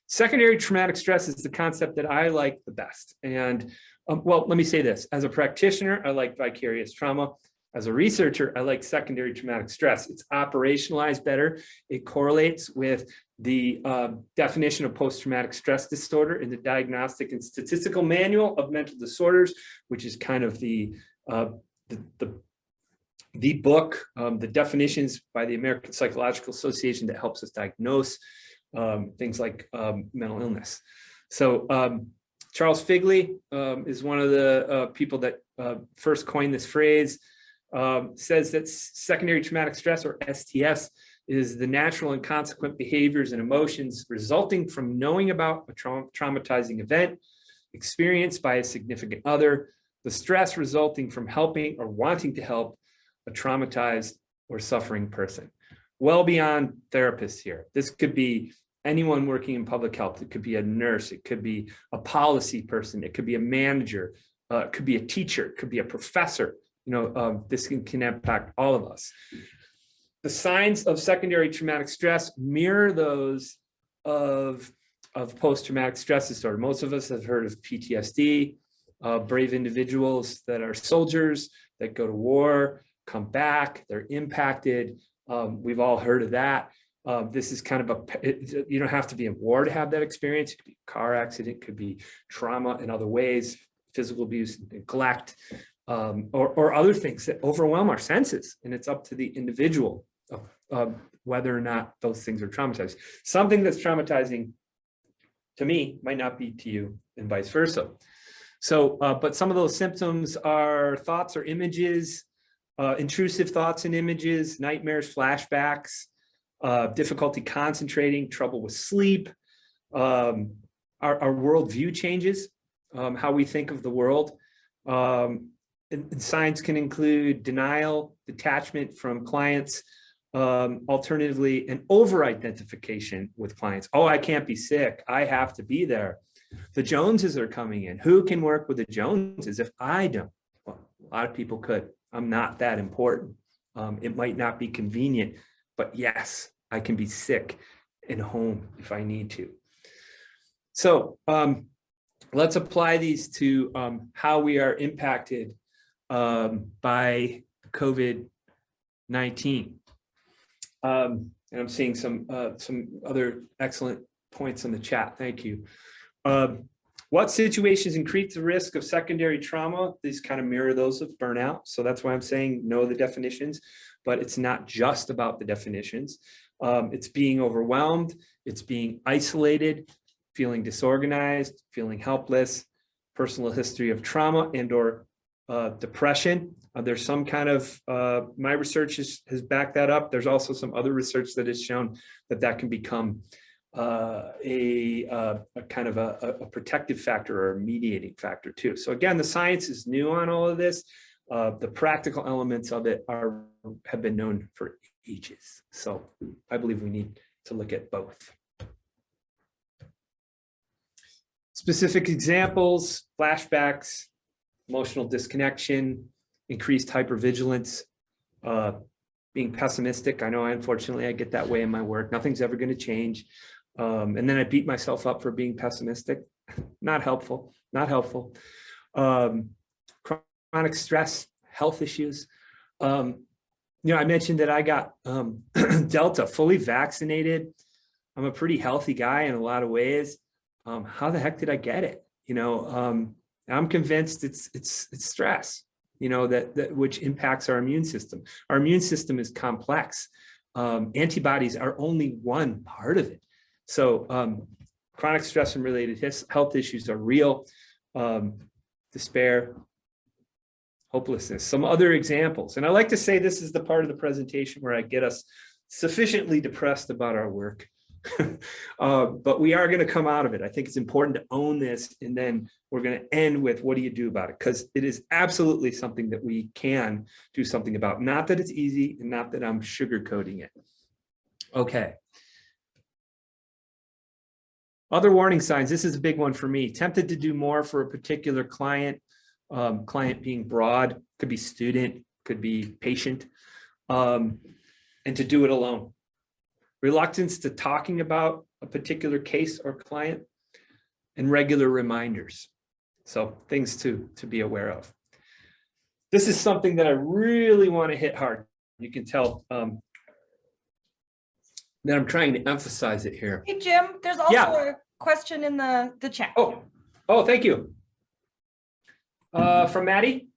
Secondary traumatic stress is the concept that I like the best. And well, let me say this. As a practitioner, I like vicarious trauma. As a researcher, I like secondary traumatic stress. It's operationalized better. It correlates with the definition of post-traumatic stress disorder in the Diagnostic and Statistical Manual of Mental Disorders, which is kind of the book, the definitions by the American Psychological Association that helps us diagnose things like mental illness. So Charles Figley is one of the people that first coined this phrase, says that secondary traumatic stress, or STS, is the natural and consequent behaviors and emotions resulting from knowing about a traumatizing event experienced by a significant other, the stress resulting from helping or wanting to help a traumatized or suffering person. Well beyond therapists here. This could be anyone working in public health. It could be a nurse. It could be a policy person. It could be a manager. It could be a teacher. It could be a professor. This can impact all of us. The signs of secondary traumatic stress mirror those of post-traumatic stress disorder. Most of us have heard of PTSD, brave individuals that are soldiers that go to war, come back, they're impacted. We've all heard of that. This is kind of you don't have to be in war to have that experience. It could be a car accident, it could be trauma in other ways, physical abuse, neglect, or other things that overwhelm our senses. And it's up to the individual of whether or not those things are traumatizing. Something that's traumatizing to me might not be to you, and vice versa. So, but some of those symptoms are thoughts or images, intrusive thoughts and images, nightmares, flashbacks, difficulty concentrating, trouble with sleep. Our worldview changes, how we think of the world. And signs can include denial, detachment from clients, alternatively, an over-identification with clients. Oh, I can't be sick. I have to be there. The Joneses are coming in. Who can work with the Joneses if I don't? Well, a lot of people could. I'm not that important. It might not be convenient, but yes, I can be sick and home if I need to. So let's apply these to how we are impacted by COVID-19. And I'm seeing some other excellent points in the chat. Thank you. What situations increase the risk of secondary trauma? These kind of mirror those of burnout. So that's why I'm saying know the definitions, but it's not just about the definitions. It's being overwhelmed. It's being isolated, feeling disorganized, feeling helpless, personal history of trauma and or depression. There's some kind of, my research has backed that up. There's also some other research that has shown that can become a kind of a protective factor or a mediating factor too. So again, the science is new on all of this. The practical elements of it have been known for ages. So I believe we need to look at both. Specific examples: flashbacks, emotional disconnection, increased hypervigilance, being pessimistic. I know, unfortunately, I get that way in my work. Nothing's ever going to change. And then I beat myself up for being pessimistic. Not helpful, not helpful. Chronic stress, health issues. I mentioned that I got Delta, fully vaccinated. I'm a pretty healthy guy in a lot of ways. How the heck did I get it? I'm convinced it's stress, that which impacts our immune system. Our immune system is complex. Antibodies are only one part of it. So chronic stress and related health issues are real. Despair, hopelessness, some other examples. And I like to say this is the part of the presentation where I get us sufficiently depressed about our work. But we are going to come out of it. I think it's important to own this, and then we're going to end with what do you do about it, because it is absolutely something that we can do something about. Not that it's easy, and not that I'm sugarcoating it. Okay. Other warning signs. This is a big one for me. Tempted to do more for a particular client. Client being broad, could be student, could be patient, and to do it alone. Reluctance to talking about a particular case or client, and regular reminders. So things to be aware of. This is something that I really want to hit hard. You can tell that I'm trying to emphasize it here. Hey, Jim, there's also a question in the chat. Oh, thank you. From Maddie?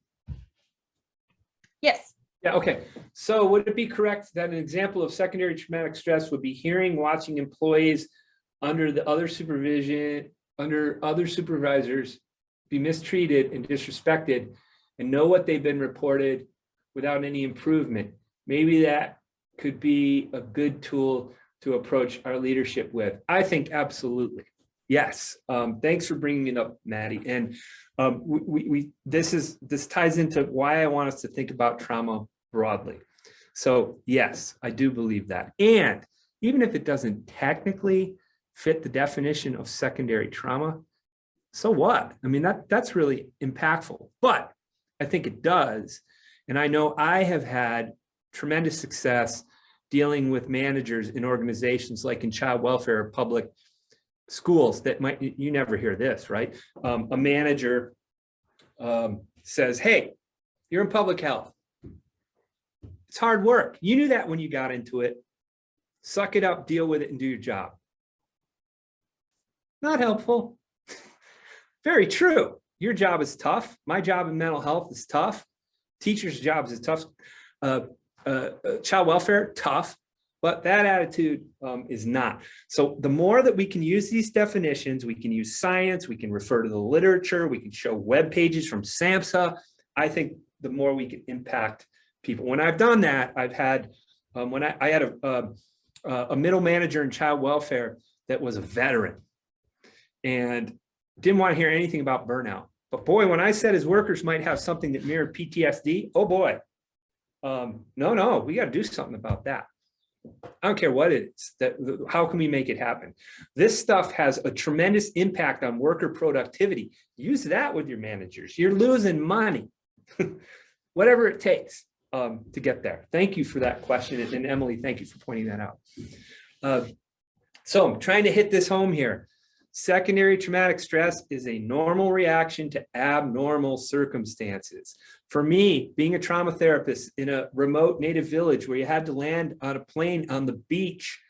Yes. Yeah, okay. So would it be correct that an example of secondary traumatic stress would be hearing, watching employees under other supervisors be mistreated and disrespected and know what they've been reported without any improvement? Maybe that could be a good tool to approach our leadership with. I think absolutely. Yes. Thanks for bringing it up, Maddie. And this ties into why I want us to think about trauma broadly. So yes, I do believe that. And even if it doesn't technically fit the definition of secondary trauma, so what? I mean, that's really impactful, but I think it does. And I know I have had tremendous success dealing with managers in organizations like in child welfare or public schools that you never hear this, right? A manager says, hey, you're in public health. It's hard work. You knew that when you got into it. Suck it up, deal with it, and do your job. Not helpful. Very true. Your job is tough. My job in mental health is tough. Teachers' jobs is tough. Child welfare, tough. But that attitude is not. So the more that we can use these definitions, we can use science, we can refer to the literature, we can show web pages from SAMHSA. I think the more we can impact people. When I've done that, I've had, when I had a middle manager in child welfare that was a veteran and didn't want to hear anything about burnout. But boy, when I said his workers might have something that mirrored PTSD, oh boy, no, we got to do something about that. I don't care what it is. How can we make it happen? This stuff has a tremendous impact on worker productivity. Use that with your managers. You're losing money, whatever it takes to get there. Thank you for that question. And Emily, thank you for pointing that out. So I'm trying to hit this home here. Secondary traumatic stress is a normal reaction to abnormal circumstances. For me, being a trauma therapist in a remote native village where you had to land on a plane on the beach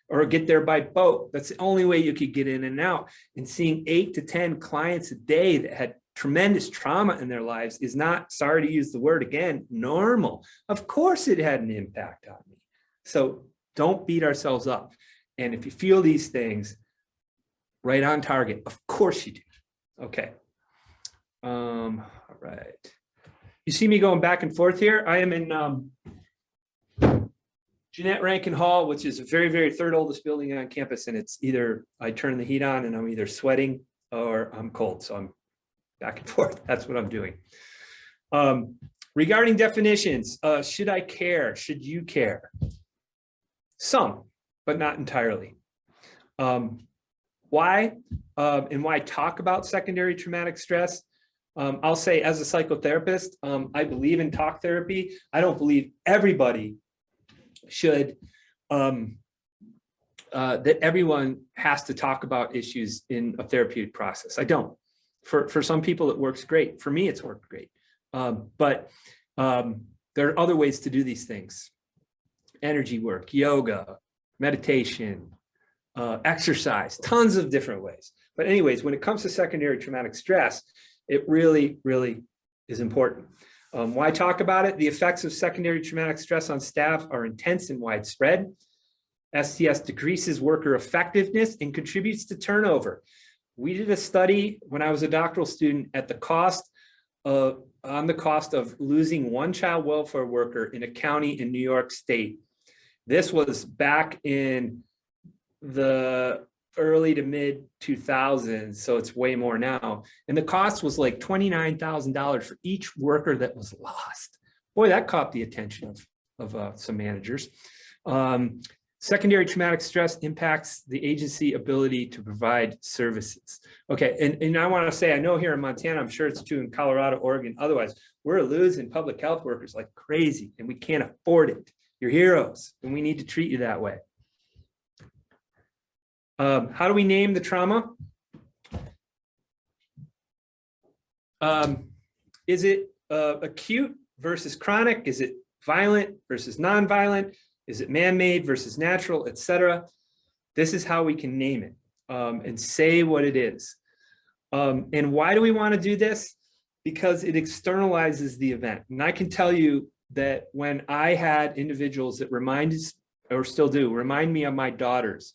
or get there by boat, that's the only way you could get in and out. And seeing 8 to 10 clients a day that had tremendous trauma in their lives is not, sorry to use the word again, normal. Of course it had an impact on me. So don't beat ourselves up. And if you feel these things, right on target. Of course you do. Okay. All right. You see me going back and forth here. I am in Jeanette Rankin Hall, which is a very, very third oldest building on campus. And it's either I turn the heat on and I'm either sweating or I'm cold. So I'm back and forth. That's what I'm doing. Regarding definitions, should I care? Should you care? Some, but not entirely. Why and why talk about secondary traumatic stress? I'll say as a psychotherapist, I believe in talk therapy. I don't believe everybody should, that everyone has to talk about issues in a therapeutic process. I don't. For some people, it works great. For me, it's worked great. But there are other ways to do these things. Energy work, yoga, meditation, exercise, tons of different ways. But anyways, when it comes to secondary traumatic stress, it really, really is important. Why talk about it? The effects of secondary traumatic stress on staff are intense and widespread. STS decreases worker effectiveness and contributes to turnover. We did a study when I was a doctoral student at the cost of, on the cost of losing one child welfare worker in a county in New York State. This was back in the early to mid 2000s, so it's way more now. And the cost was like $29,000 for each worker that was lost. Boy, that caught the attention of some managers. Secondary traumatic stress impacts the agency ability to provide services. Okay, and I want to say, I know here in Montana, I'm sure it's true in Colorado, Oregon, otherwise, we're losing public health workers like crazy, and we can't afford it. You're heroes, and we need to treat you that way. How do we name the trauma? Is it acute versus chronic? Is it violent versus non-violent? Is it man-made versus natural, etc.? This is how we can name it and say what it is. And why do we want to do this? Because it externalizes the event. And I can tell you that when I had individuals that or still do, remind me of my daughters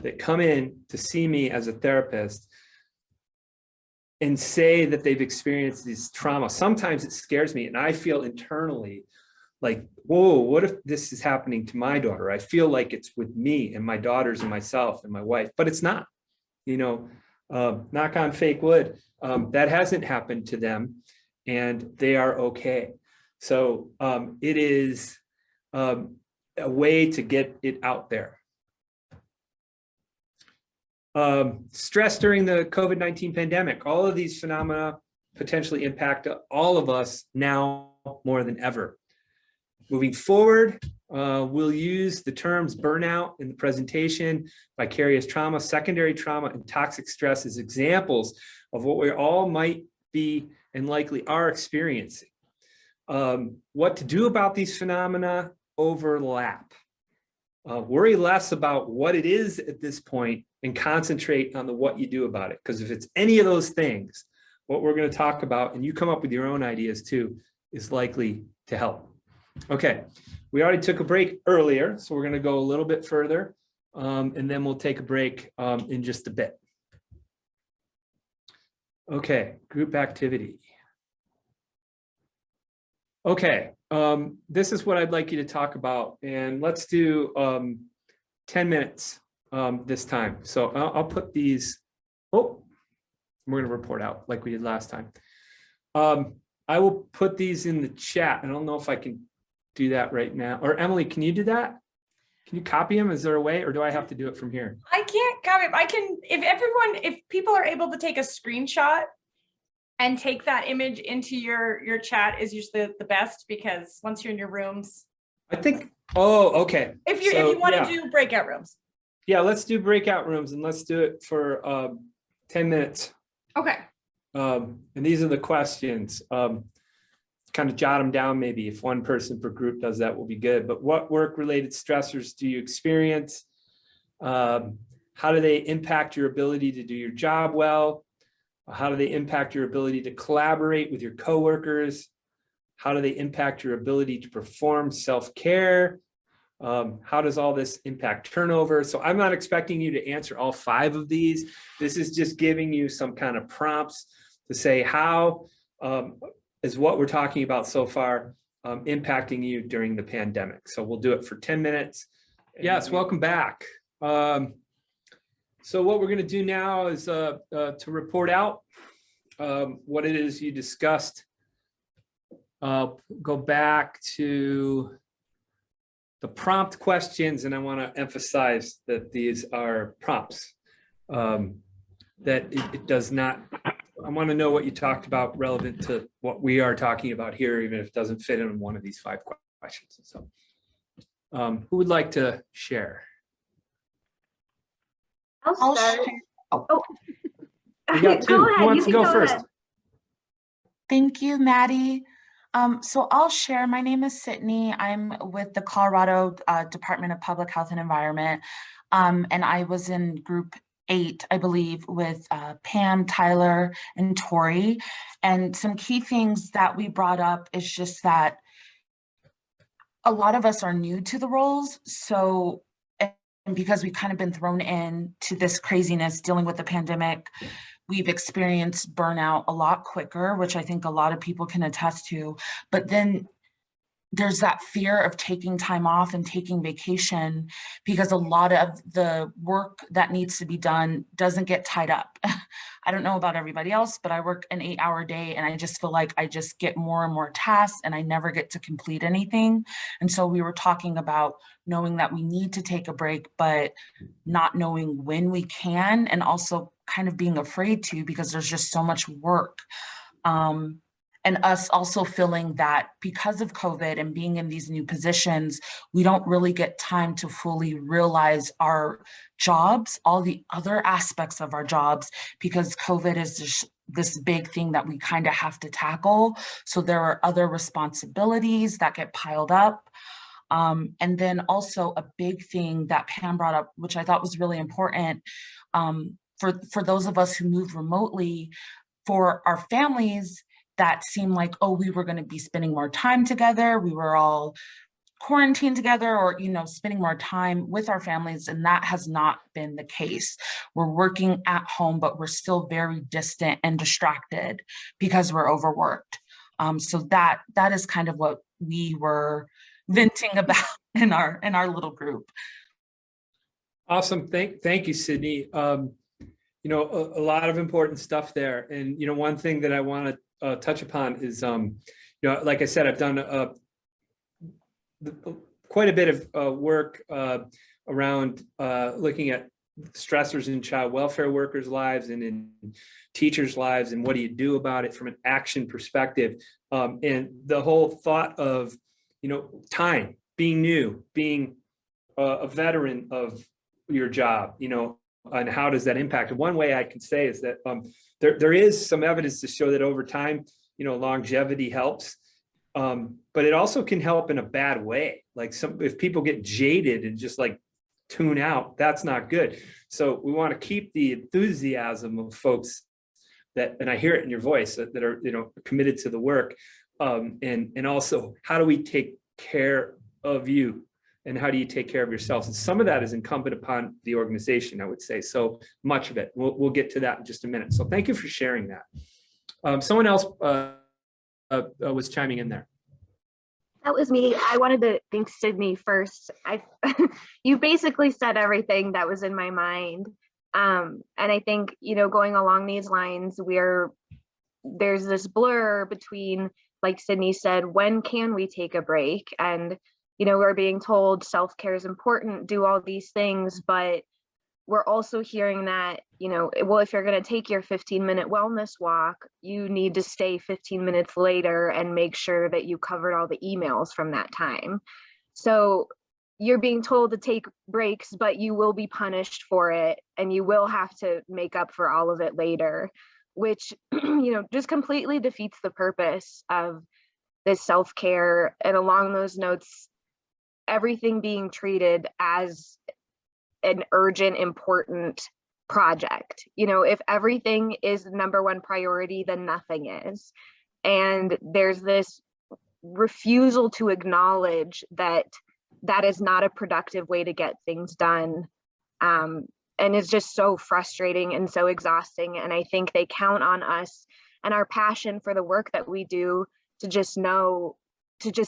that come in to see me as a therapist and say that they've experienced this trauma, sometimes it scares me and I feel internally like, whoa, what if this is happening to my daughter? I feel like it's with me and my daughters and myself and my wife, but it's not, knock on fake wood. That hasn't happened to them and they are okay. So it is a way to get it out there. Stress during the COVID-19 pandemic, all of these phenomena potentially impact all of us now more than ever. Moving forward, we'll use the terms burnout in the presentation, vicarious trauma, secondary trauma, and toxic stress as examples of what we all might be and likely are experiencing. What to do about these phenomena overlap. Worry less about what it is at this point and concentrate on the what you do about it. Because if it's any of those things, what we're going to talk about, and you come up with your own ideas too, is likely to help. Okay, we already took a break earlier, so we're going to go a little bit further, and then we'll take a break in just a bit. Okay, group activity. Okay, this is what I'd like you to talk about, and let's do 10 minutes this time. So I'll put these, we're gonna report out like we did last time. I will put these in the chat. I don't know if I can do that right now. Or Emily, can you do that? Can you copy them? Is there a way, or do I have to do it from here? I can't copy. I can, if people are able to take a screenshot and take that image into your chat is usually the best, because once you're in your rooms. I think, okay. If you want to do breakout rooms. Yeah, let's do breakout rooms and let's do it for 10 minutes. Okay. And these are the questions. Kind of jot them down. Maybe if one person per group does that will be good. But what work-related stressors do you experience? How do they impact your ability to do your job well? How do they impact your ability to collaborate with your coworkers? How do they impact your ability to perform self-care? How does all this impact turnover? So I'm not expecting you to answer all 5 of these. This is just giving you some kind of prompts to say how is what we're talking about so far impacting you during the pandemic. So we'll do it for 10 minutes. Yes, welcome back. So what we're going to do now is to report out what it is you discussed. Go back to the prompt questions, and I want to emphasize that these are prompts, that it does not, I want to know what you talked about relevant to what we are talking about here, even if it doesn't fit in one of these 5 questions. So who would like to share? I'll start. We got 2. Go ahead. Who wants to go first? Ahead. Thank you, Maddie. So I'll share. My name is Sydney. I'm with the Colorado Department of Public Health and Environment. And I was in group 8, I believe, with Pam, Tyler, and Tori. And some key things that we brought up is just that a lot of us are new to the roles. So, and because we've kind of been thrown in to this craziness dealing with the pandemic, we've experienced burnout a lot quicker, which I think a lot of people can attest to. But then there's that fear of taking time off and taking vacation, because a lot of the work that needs to be done doesn't get tied up. I don't know about everybody else, but I work an 8-hour day and I just feel like I just get more and more tasks and I never get to complete anything. And so we were talking about knowing that we need to take a break, but not knowing when we can, and also kind of being afraid to, because there's just so much work. and us also feeling that because of COVID and being in these new positions, we don't really get time to fully realize our jobs, all the other aspects of our jobs, because COVID is just this big thing that we kind of have to tackle. So there are other responsibilities that get piled up. And then also a big thing that Pam brought up, which I thought was really important, for those of us who move remotely, for our families that seemed like, oh, we were going to be spending more time together, we were all quarantined together, or spending more time with our families, and that has not been the case. We're working at home, but we're still very distant and distracted because we're overworked. So that is kind of what we were venting about in our little group. Awesome. Thank you, Sydney. A lot of important stuff there. And, one thing that I want to touch upon is, like I said, I've done quite a bit of work around looking at stressors in child welfare workers' lives and in teachers' lives, and what do you do about it from an action perspective. And the whole thought of, time, being new, being a veteran of your job, and how does that impact? One way I can say is that there is some evidence to show that over time, longevity helps. But it also can help in a bad way. Like if people get jaded and just like tune out, that's not good. So we want to keep the enthusiasm of folks and I hear it in your voice, that are, committed to the work. And also, how do we take care of you? And how do you take care of yourselves? And some of that is incumbent upon the organization, I would say. So much of it. We'll get to that in just a minute. So thank you for sharing that. Someone else was chiming in there. That was me. I wanted to thank Sydney first. You basically said everything that was in my mind. And I think, going along these lines, there's this blur between, like Sydney said, when can we take a break? And, we're being told self-care is important, do all these things, but we're also hearing that, well, if you're going to take your 15-minute wellness walk, you need to stay 15 minutes later and make sure that you covered all the emails from that time. So you're being told to take breaks, but you will be punished for it, and you will have to make up for all of it later, which, just completely defeats the purpose of this self-care. And along those notes, everything being treated as an urgent, important project. If everything is the number one priority, then nothing is. And there's this refusal to acknowledge that is not a productive way to get things done. And it's just so frustrating and so exhausting. And I think they count on us and our passion for the work that we do to just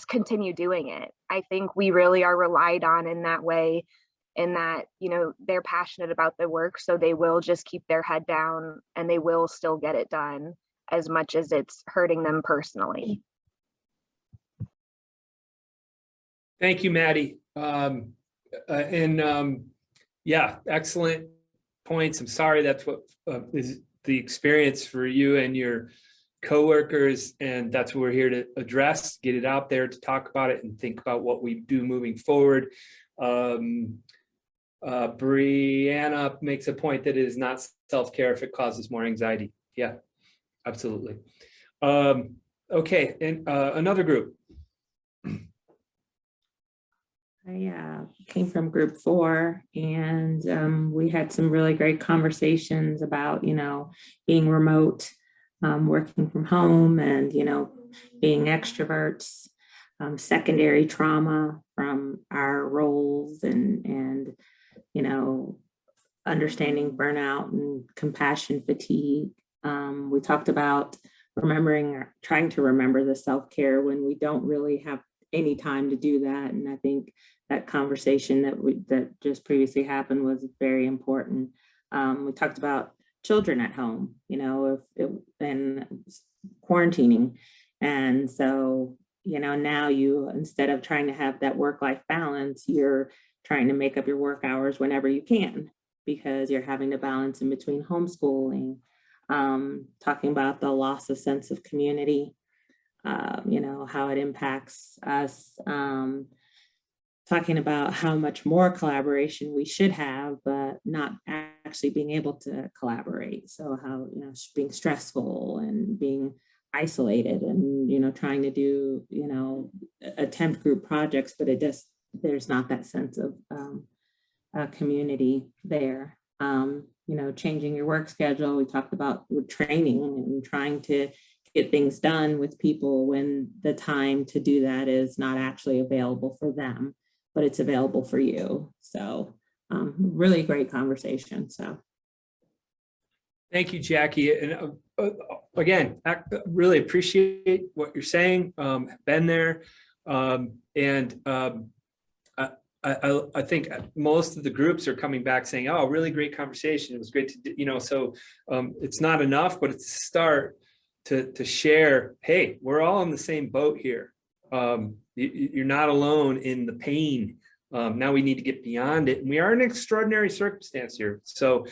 continue doing it. I think we really are relied on in that way, in that, they're passionate about the work, so they will just keep their head down and they will still get it done as much as it's hurting them personally. Thank you, Maddie. Yeah, excellent points. I'm sorry that's what is the experience for you and your coworkers, and that's what we're here to address, get it out there, to talk about it and think about what we do moving forward. Brianna makes a point that it is not self-care if it causes more anxiety. Yeah, absolutely. Okay, and another group. I came from group 4, and we had some really great conversations about, being remote, working from home, and, being extroverts, secondary trauma from our roles, and understanding burnout and compassion fatigue. We talked about trying to remember the self-care when we don't really have any time to do that. And I think that conversation that just previously happened was very important. We talked about children at home, and quarantining. And so, now instead of trying to have that work-life balance, you're trying to make up your work hours whenever you can, because you're having to balance in between homeschooling, talking about the loss of sense of community, you know, how it impacts us, talking about how much more collaboration we should have, but not actually being able to collaborate. So how, you know, being stressful and being isolated and, you know, trying to do, you know, attempt group projects, but it just, there's not that sense of community there. You know, changing your work schedule. We talked about training and trying to get things done with people when the time to do that is not actually available for them, but it's available for you. So really great conversation. So. Thank you, Jackie. And again, I really appreciate what you're saying. Been there. I think most of the groups are coming back saying, oh, really great conversation. It was great to, you know, so it's not enough, but it's a start to share, hey, we're all in the same boat here. You're not alone in the pain. Now we need to get beyond it. And we are in an extraordinary circumstance here. So,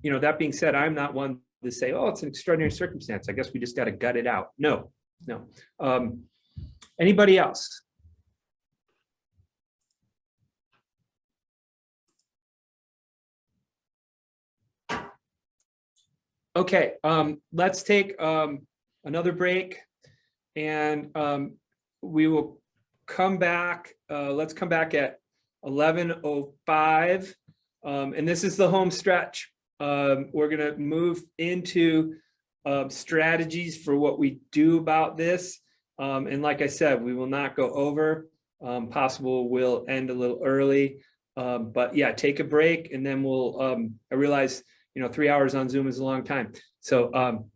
you know, that being said, I'm not one to say, oh, it's an extraordinary circumstance. I guess we just got to gut it out. No. Anybody else? Okay, let's take another break, and we will come back. Let's come back at 11:05, and this is the home stretch. We're gonna move into strategies for what we do about this, and like I said, we will not go over. Possible we'll end a little early, but yeah, take a break, and then we'll. I realize, you know, 3 hours on Zoom is a long time. So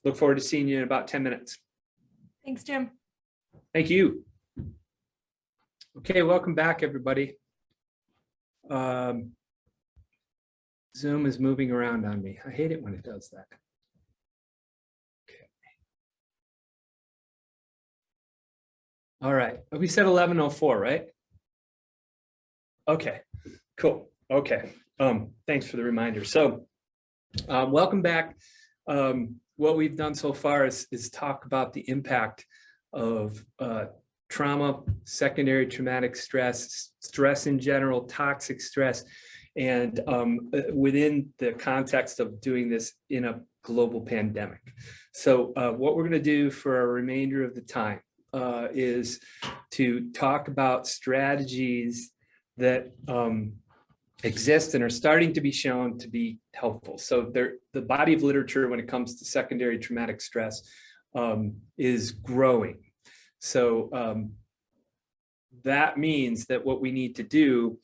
look forward to seeing you in about 10 minutes. Thanks, Jim. Thank you. Okay, welcome back, everybody. Zoom is moving around on me. I hate it when it does that. Okay. All right, we said 11:04, right? Okay, cool. Okay. Thanks for the reminder. So welcome back. What we've done so far is talk about the impact of trauma, secondary traumatic stress, stress in general, toxic stress, and within the context of doing this in a global pandemic. So what we're going to do for our remainder of the time is to talk about strategies that exist and are starting to be shown to be helpful. So the body of literature when it comes to secondary traumatic stress is growing. So that means that what we need to do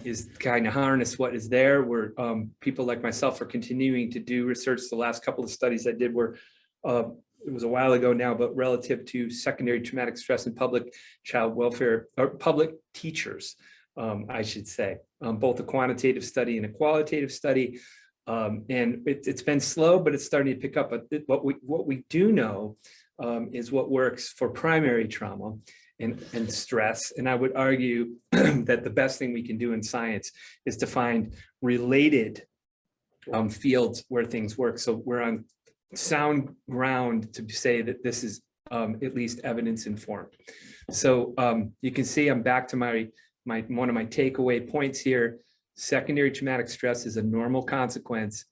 is kind of harness what is there. Where people like myself are continuing to do research. The last couple of studies I did were, it was a while ago now, but relative to secondary traumatic stress in public child welfare, or public teachers, I should say, both a quantitative study and a qualitative study. And it's been slow, but it's starting to pick up. What we do know is what works for primary trauma and stress. And I would argue that the best thing we can do in science is to find related fields where things work. So we're on sound ground to say that this is at least evidence informed. So you can see I'm back to one of my takeaway points here. Secondary traumatic stress is a normal consequence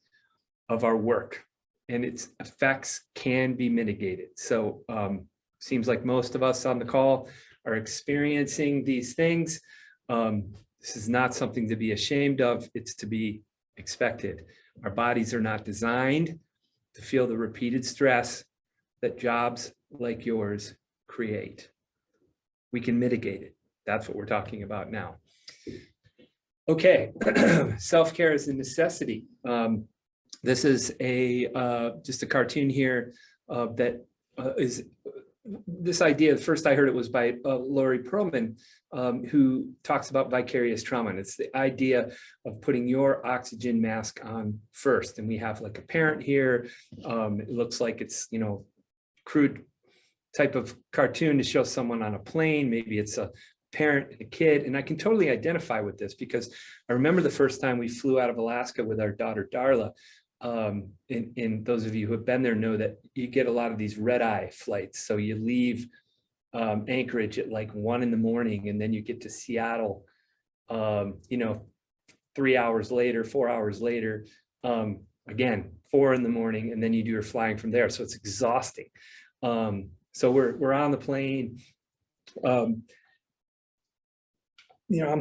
of our work, and its effects can be mitigated. So seems like most of us on the call are experiencing these things. This is not something to be ashamed of. It's to be expected. Our bodies are not designed to feel the repeated stress that jobs like yours create. We can mitigate it. That's what we're talking about now. Okay, self-care is a necessity. This is just a cartoon here that is this idea. First I heard it was by Laurie Perlman, who talks about vicarious trauma. And it's the idea of putting your oxygen mask on first. And we have like a parent here. It looks like it's, you know, crude type of cartoon to show someone on a plane. Maybe it's a parent and a kid. And I can totally identify with this because I remember the first time we flew out of Alaska with our daughter, Darla. in those of you who have been there know that you get a lot of these red eye flights. So you leave Anchorage at like 1 a.m. and then you get to Seattle, 3 hours later, 4 hours later, again, 4 a.m, and then you do your flying from there. So it's exhausting. So we're on the plane. I'm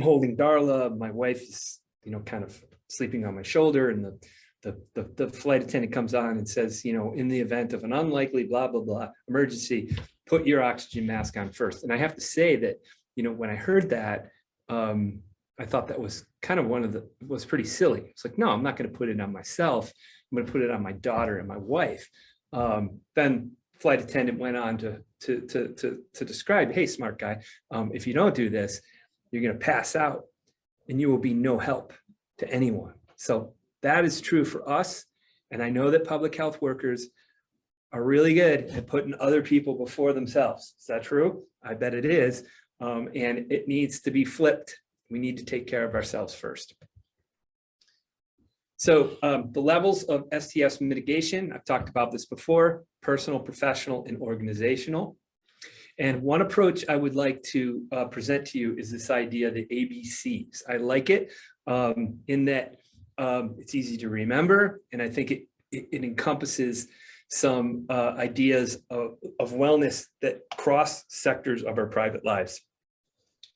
holding Darla. My wife is, kind of sleeping on my shoulder, and the flight attendant comes on and says, in the event of an unlikely blah, blah, blah emergency, put your oxygen mask on first. And I have to say that, when I heard that, I thought that was kind of was pretty silly. It's like, no, I'm not going to put it on myself. I'm going to put it on my daughter and my wife. Then flight attendant went on to describe, hey, smart guy, if you don't do this, you're going to pass out and you will be no help to anyone. So that is true for us. And I know that public health workers are really good at putting other people before themselves. Is that true? I bet it is. And it needs to be flipped. We need to take care of ourselves first. So the levels of STS mitigation, I've talked about this before: personal, professional, and organizational. And one approach I would like to present to you is this idea, the ABCs. I like it in that it's easy to remember, and I think it encompasses some ideas of wellness that cross sectors of our private lives.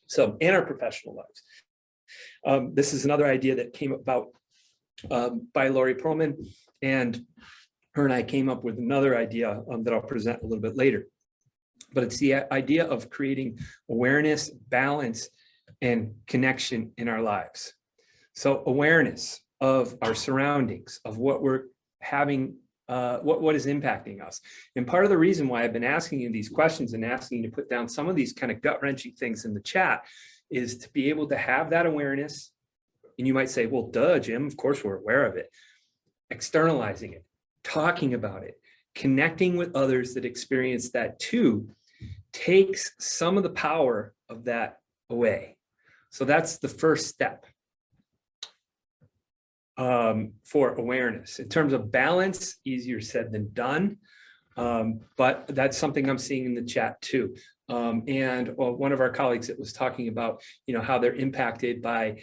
So, and our professional lives. This is another idea that came about by Lori Perlman, and her and I came up with another idea that I'll present a little bit later. But it's the idea of creating awareness, balance, and connection in our lives. So awareness of our surroundings, of what we're having, what is impacting us. And part of the reason why I've been asking you these questions and asking you to put down some of these kind of gut-wrenching things in the chat is to be able to have that awareness. And you might say, well, duh, Jim, of course we're aware of it. Externalizing it, talking about it, connecting with others that experience that too, takes some of the power of that away. So that's the first step for awareness. In terms of balance, easier said than done, but that's something I'm seeing in the chat too. And one of our colleagues that was talking about, how they're impacted by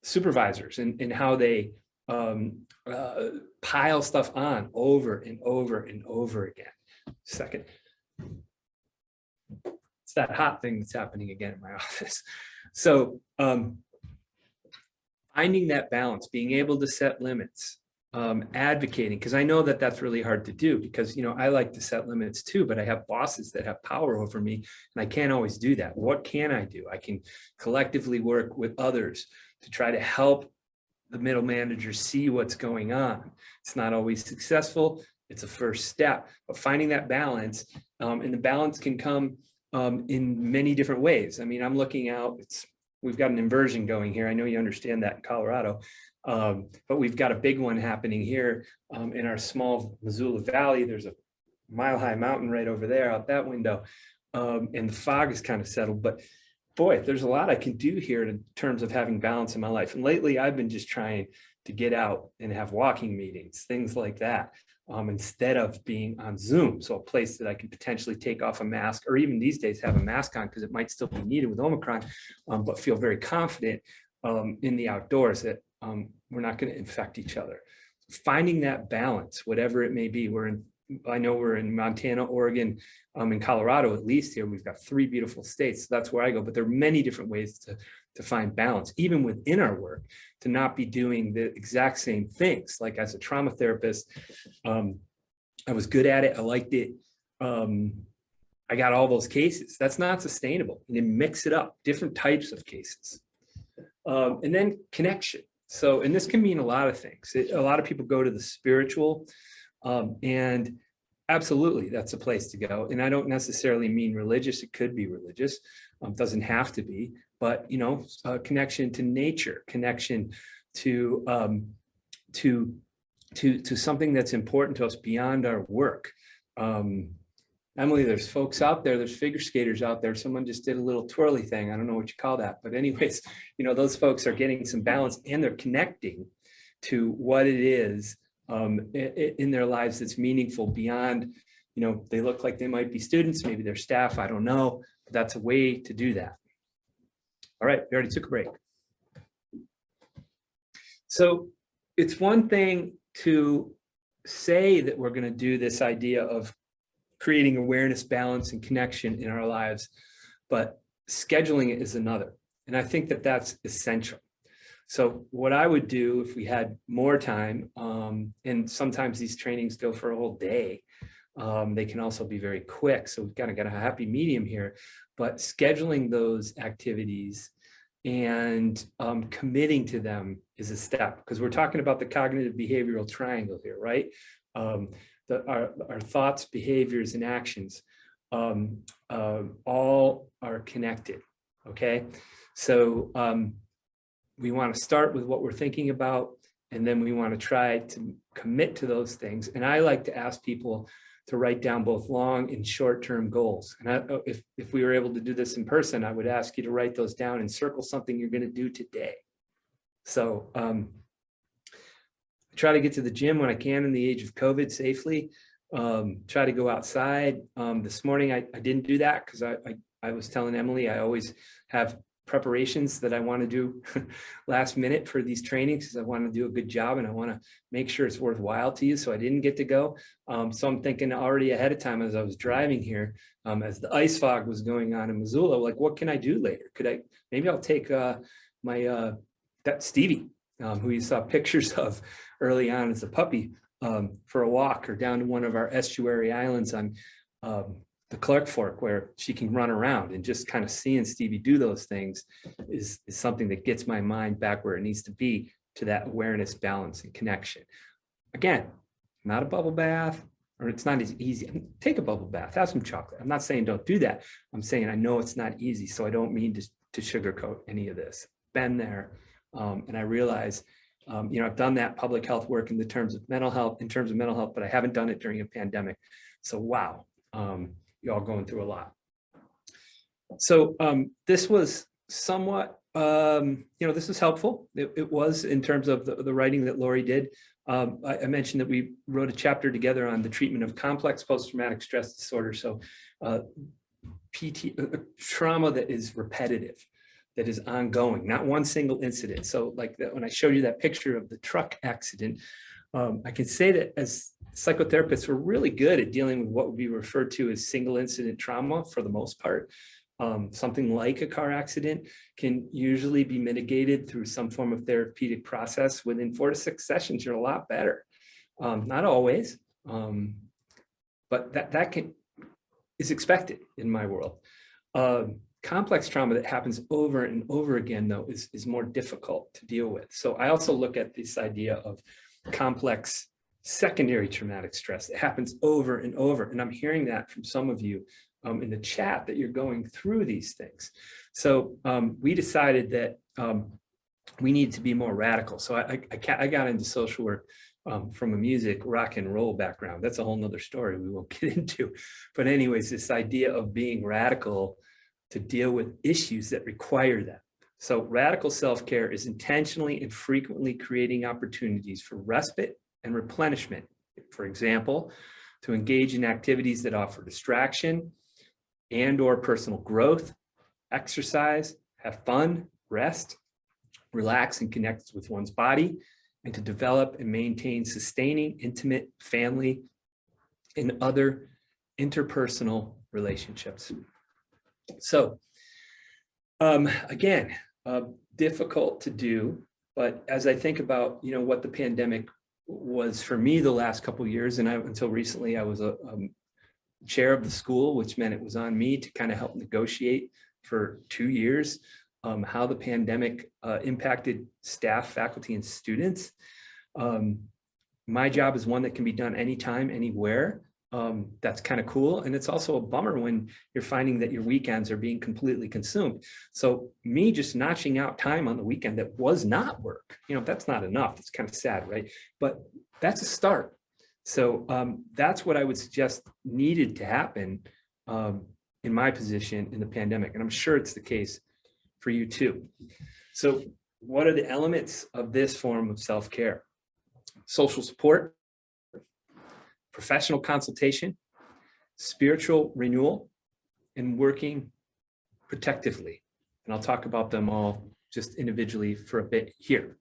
supervisors and how they pile stuff on over and over and over again. Second. It's that hot thing that's happening again in my office. So finding that balance, being able to set limits, advocating, because I know that that's really hard to do because, I like to set limits too, but I have bosses that have power over me and I can't always do that. What can I do? I can collectively work with others to try to help the middle managers see what's going on. It's not always successful. It's a first step, but finding that balance, and the balance can come in many different ways. I mean, I'm looking out, we've got an inversion going here. I know you understand that in Colorado, but we've got a big one happening here in our small Missoula Valley. There's a mile-high mountain right over there out that window, and the fog is kind of settled, but boy, there's a lot I can do here in terms of having balance in my life. And lately I've been just trying to get out and have walking meetings, things like that, instead of being on Zoom. So a place that I can potentially take off a mask, or even these days have a mask on because it might still be needed with Omicron, but feel very confident in the outdoors that we're not going to infect each other. Finding that balance, whatever it may be. I know we're in Montana, Oregon, in Colorado, at least here, we've got 3 beautiful states. So that's where I go, but there are many different ways to find balance, even within our work, to not be doing the exact same things. Like as a trauma therapist, I was good at it. I liked it. I got all those cases. That's not sustainable. And then mix it up, different types of cases. And then connection. So, and this can mean a lot of things. A lot of people go to the spiritual, and absolutely, that's a place to go. And I don't necessarily mean religious. It could be religious. Doesn't have to be, but connection to nature, connection to something that's important to us beyond our work. Emily, there's folks out there, there's figure skaters out there. Someone just did a little twirly thing. I don't know what you call that, but anyways, those folks are getting some balance and they're connecting to what it is in their lives that's meaningful beyond, they look like they might be students, maybe they're staff, I don't know, but that's a way to do that. All right, we already took a break. So it's one thing to say that we're going to do this idea of creating awareness, balance, and connection in our lives, but scheduling it is another. And I think that that's essential. So what I would do if we had more time, and sometimes these trainings go for a whole day, they can also be very quick. So we've got to get a happy medium here, but scheduling those activities and committing to them is a step, because we're talking about the cognitive behavioral triangle here, right? Our thoughts, behaviors, and actions all are connected, okay? So we want to start with what we're thinking about, and then we want to try to commit to those things. And I like to ask people to write down both long and short-term goals. And if we were able to do this in person, I would ask you to write those down and circle something you're going to do today. So I try to get to the gym when I can in the age of COVID safely. Try to go outside. This morning, I didn't do that because I was telling Emily, I always have preparations that I want to do last minute for these trainings, because I want to do a good job and I want to make sure it's worthwhile to you. So I didn't get to go. So I'm thinking already ahead of time as I was driving here, as the ice fog was going on in Missoula, like, what can I do later? Maybe I'll take that Stevie, who you saw pictures of early on as a puppy, for a walk, or down to one of our estuary islands on the Clark Fork, where she can run around. And just kind of seeing Stevie do those things is something that gets my mind back where it needs to be, to that awareness, balance, and connection. Again, not a bubble bath, or it's not as easy. Take a bubble bath, have some chocolate. I'm not saying don't do that. I'm saying I know it's not easy, so I don't mean to sugarcoat any of this. Been there, and I realize, I've done that public health work in terms of mental health, but I haven't done it during a pandemic. So wow, you're all going through a lot. So this was somewhat, this is helpful. It was, in terms of the writing that Lori did. I mentioned that we wrote a chapter together on the treatment of complex post-traumatic stress disorder. So trauma that is repetitive, that is ongoing, not one single incident. So like when I showed you that picture of the truck accident, I can say that as psychotherapists, we're really good at dealing with what would be referred to as single incident trauma for the most part. Something like a car accident can usually be mitigated through some form of therapeutic process. Within 4 to 6 sessions, you're a lot better. Not always, but that is expected in my world. Complex trauma that happens over and over again, though, is more difficult to deal with. So I also look at this idea of complex secondary traumatic stress that happens over and over. And I'm hearing that from some of you in the chat, that you're going through these things. So we decided that we need to be more radical. So I got into social work from a music, rock and roll background. That's a whole nother story we won't get into. But anyways, this idea of being radical to deal with issues that require that. So radical self-care is intentionally and frequently creating opportunities for respite and replenishment. For example, to engage in activities that offer distraction and/or personal growth, exercise, have fun, rest, relax, and connect with one's body, and to develop and maintain sustaining, intimate, family, and other interpersonal relationships. So again, difficult to do, but as I think about, what the pandemic was for me the last couple of years, and until recently, I was a chair of the school, which meant it was on me to kind of help negotiate for 2 years how the pandemic impacted staff, faculty, and students. My job is one that can be done anytime, anywhere. That's kind of cool. And it's also a bummer when you're finding that your weekends are being completely consumed. So me just notching out time on the weekend that was not work, that's not enough. It's kind of sad, right? But that's a start. So that's what I would suggest needed to happen in my position in the pandemic. And I'm sure it's the case for you too. So what are the elements of this form of self-care? social support, professional consultation, spiritual renewal, and working protectively. And I'll talk about them all just individually for a bit here.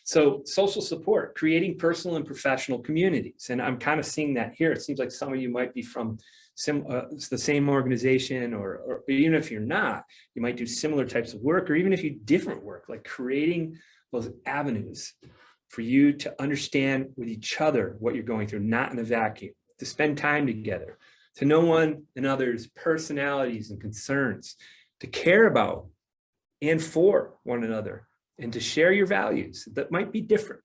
So social support, creating personal and professional communities. And I'm kind of seeing that here. It seems like some of you might be from the same organization, or even if you're not, you might do similar types of work, or even if you do different work, like creating those avenues for you to understand with each other what you're going through, not in a vacuum, to spend time together, to know one another's personalities and concerns, to care about and for one another, and to share your values that might be different,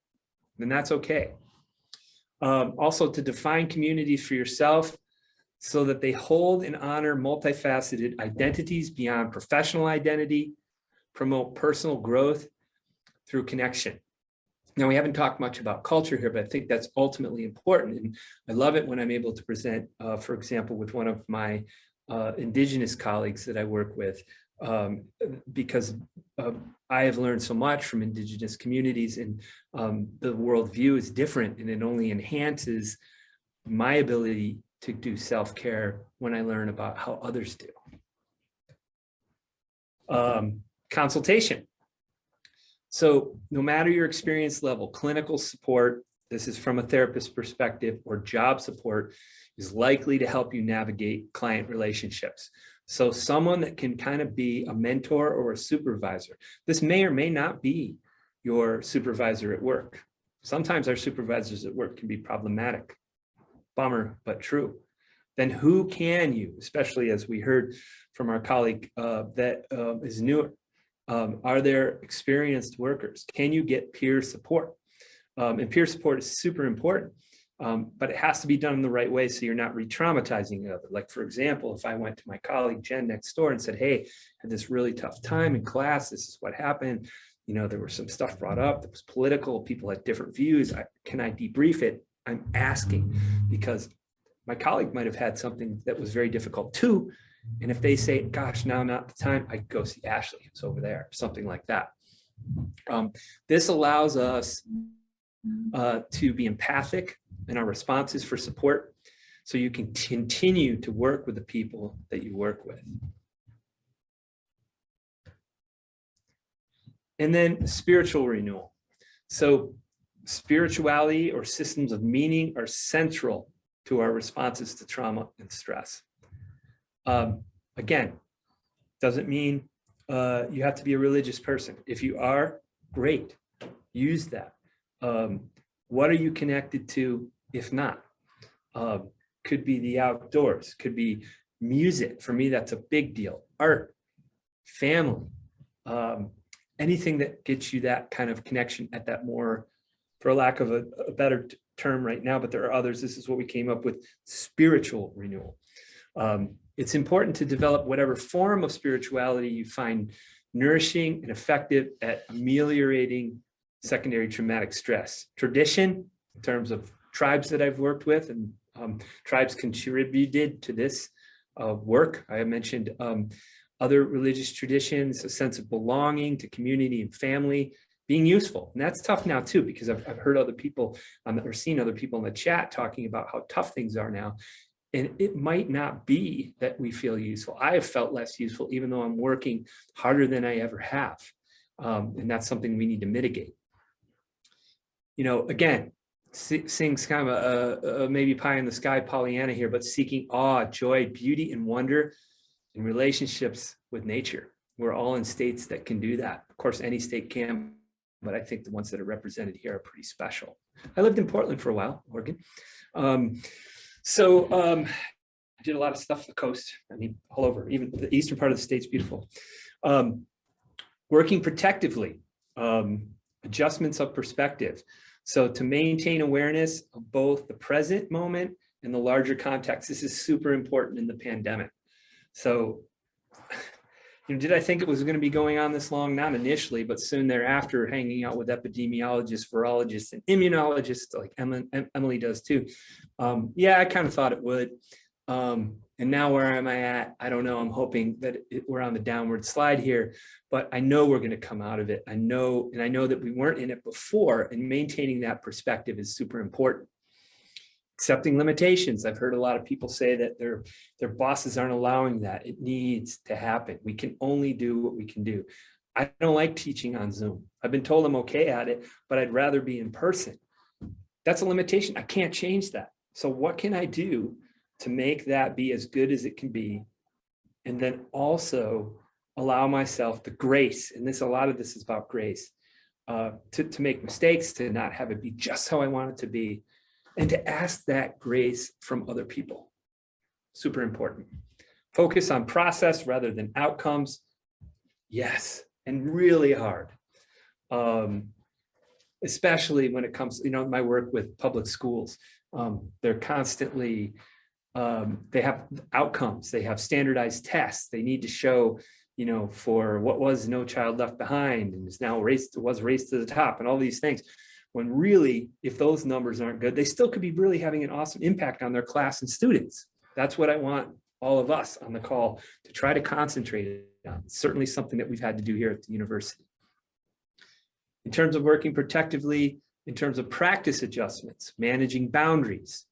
then that's okay. Also to define communities for yourself so that they hold and honor multifaceted identities beyond professional identity, promote personal growth through connection. Now, we haven't talked much about culture here, but I think that's ultimately important. And I love it when I'm able to present, for example, with one of my Indigenous colleagues that I work with, because I have learned so much from Indigenous communities, and the worldview is different, and it only enhances my ability to do self-care when I learn about how others do. Consultation. So no matter your experience level, clinical support, this is from a therapist perspective, or job support, is likely to help you navigate client relationships. So someone that can kind of be a mentor or a supervisor. This may or may not be your supervisor at work. Sometimes our supervisors at work can be problematic. Bummer, but true. Then who can you, especially as we heard from our colleague that is newer, are there experienced workers? Can you get peer support? And peer support is super important, but it has to be done in the right way so you're not re-traumatizing the other. Like, for example, if I went to my colleague Jen next door and said, hey, I had this really tough time in class, this is what happened, you know, there was some stuff brought up that was political, people had different views, can I debrief it? I'm asking because my colleague might have had something that was very difficult too. And if they say, gosh, now not the time, I go see Ashley, who's over there, something like that. This allows us to be empathic in our responses for support, so you can continue to work with the people that you work with. And then spiritual renewal. So spirituality or systems of meaning are central to our responses to trauma and stress. Again, doesn't mean you have to be a religious person. If you are, great, use that. What are you connected to if not? Could be the outdoors, could be music. For me, that's a big deal. Art, family, anything that gets you that kind of connection at that more, for lack of a better term right now, but there are others. This is what we came up with, spiritual renewal. It's important to develop whatever form of spirituality you find nourishing and effective at ameliorating secondary traumatic stress. Tradition, in terms of tribes that I've worked with, and tribes contributed to this work. I mentioned other religious traditions, a sense of belonging to community and family, being useful. And that's tough now too, because I've heard other people or seen other people in the chat talking about how tough things are now. And it might not be that we feel useful. I have felt less useful, even though I'm working harder than I ever have. And that's something we need to mitigate. You know, again, sings kind of a maybe pie in the sky Pollyanna here, but seeking awe, joy, beauty, and wonder in relationships with nature. We're all in states that can do that. Of course, any state can, but I think the ones that are represented here are pretty special. I lived in Portland for a while, Oregon. I did a lot of stuff on the coast. I mean, all over, even the eastern part of the state's beautiful. Working protectively, adjustments of perspective. So to maintain awareness of both the present moment and the larger context. This is super important in the pandemic. So, you know, did I think it was going to be going on this long? Not initially, but soon thereafter, hanging out with epidemiologists, virologists, and immunologists, like Emily does too. Yeah, I kind of thought it would. And now where am I at? I don't know. I'm hoping that we're on the downward slide here, but I know we're going to come out of it. I know, and I know that we weren't in it before, and maintaining that perspective is super important. Accepting limitations. I've heard a lot of people say that their bosses aren't allowing that. It needs to happen. We can only do what we can do. I don't like teaching on Zoom. I've been told I'm okay at it, but I'd rather be in person. That's a limitation. I can't change that. So what can I do to make that be as good as it can be? And then also allow myself the grace, and a lot of this is about grace, to make mistakes, to not have it be just how I want it to be, and to ask that grace from other people. Super important. Focus on process rather than outcomes. Yes, and really hard. Especially when it comes, my work with public schools. They're constantly, they have outcomes, they have standardized tests. They need to show, for what was No Child Left Behind and is now race to the top and all these things. When really, if those numbers aren't good, they still could be really having an awesome impact on their class and students. That's what I want all of us on the call to try to concentrate on. It's certainly something that we've had to do here at the university. In terms of working protectively, in terms of practice adjustments, managing boundaries,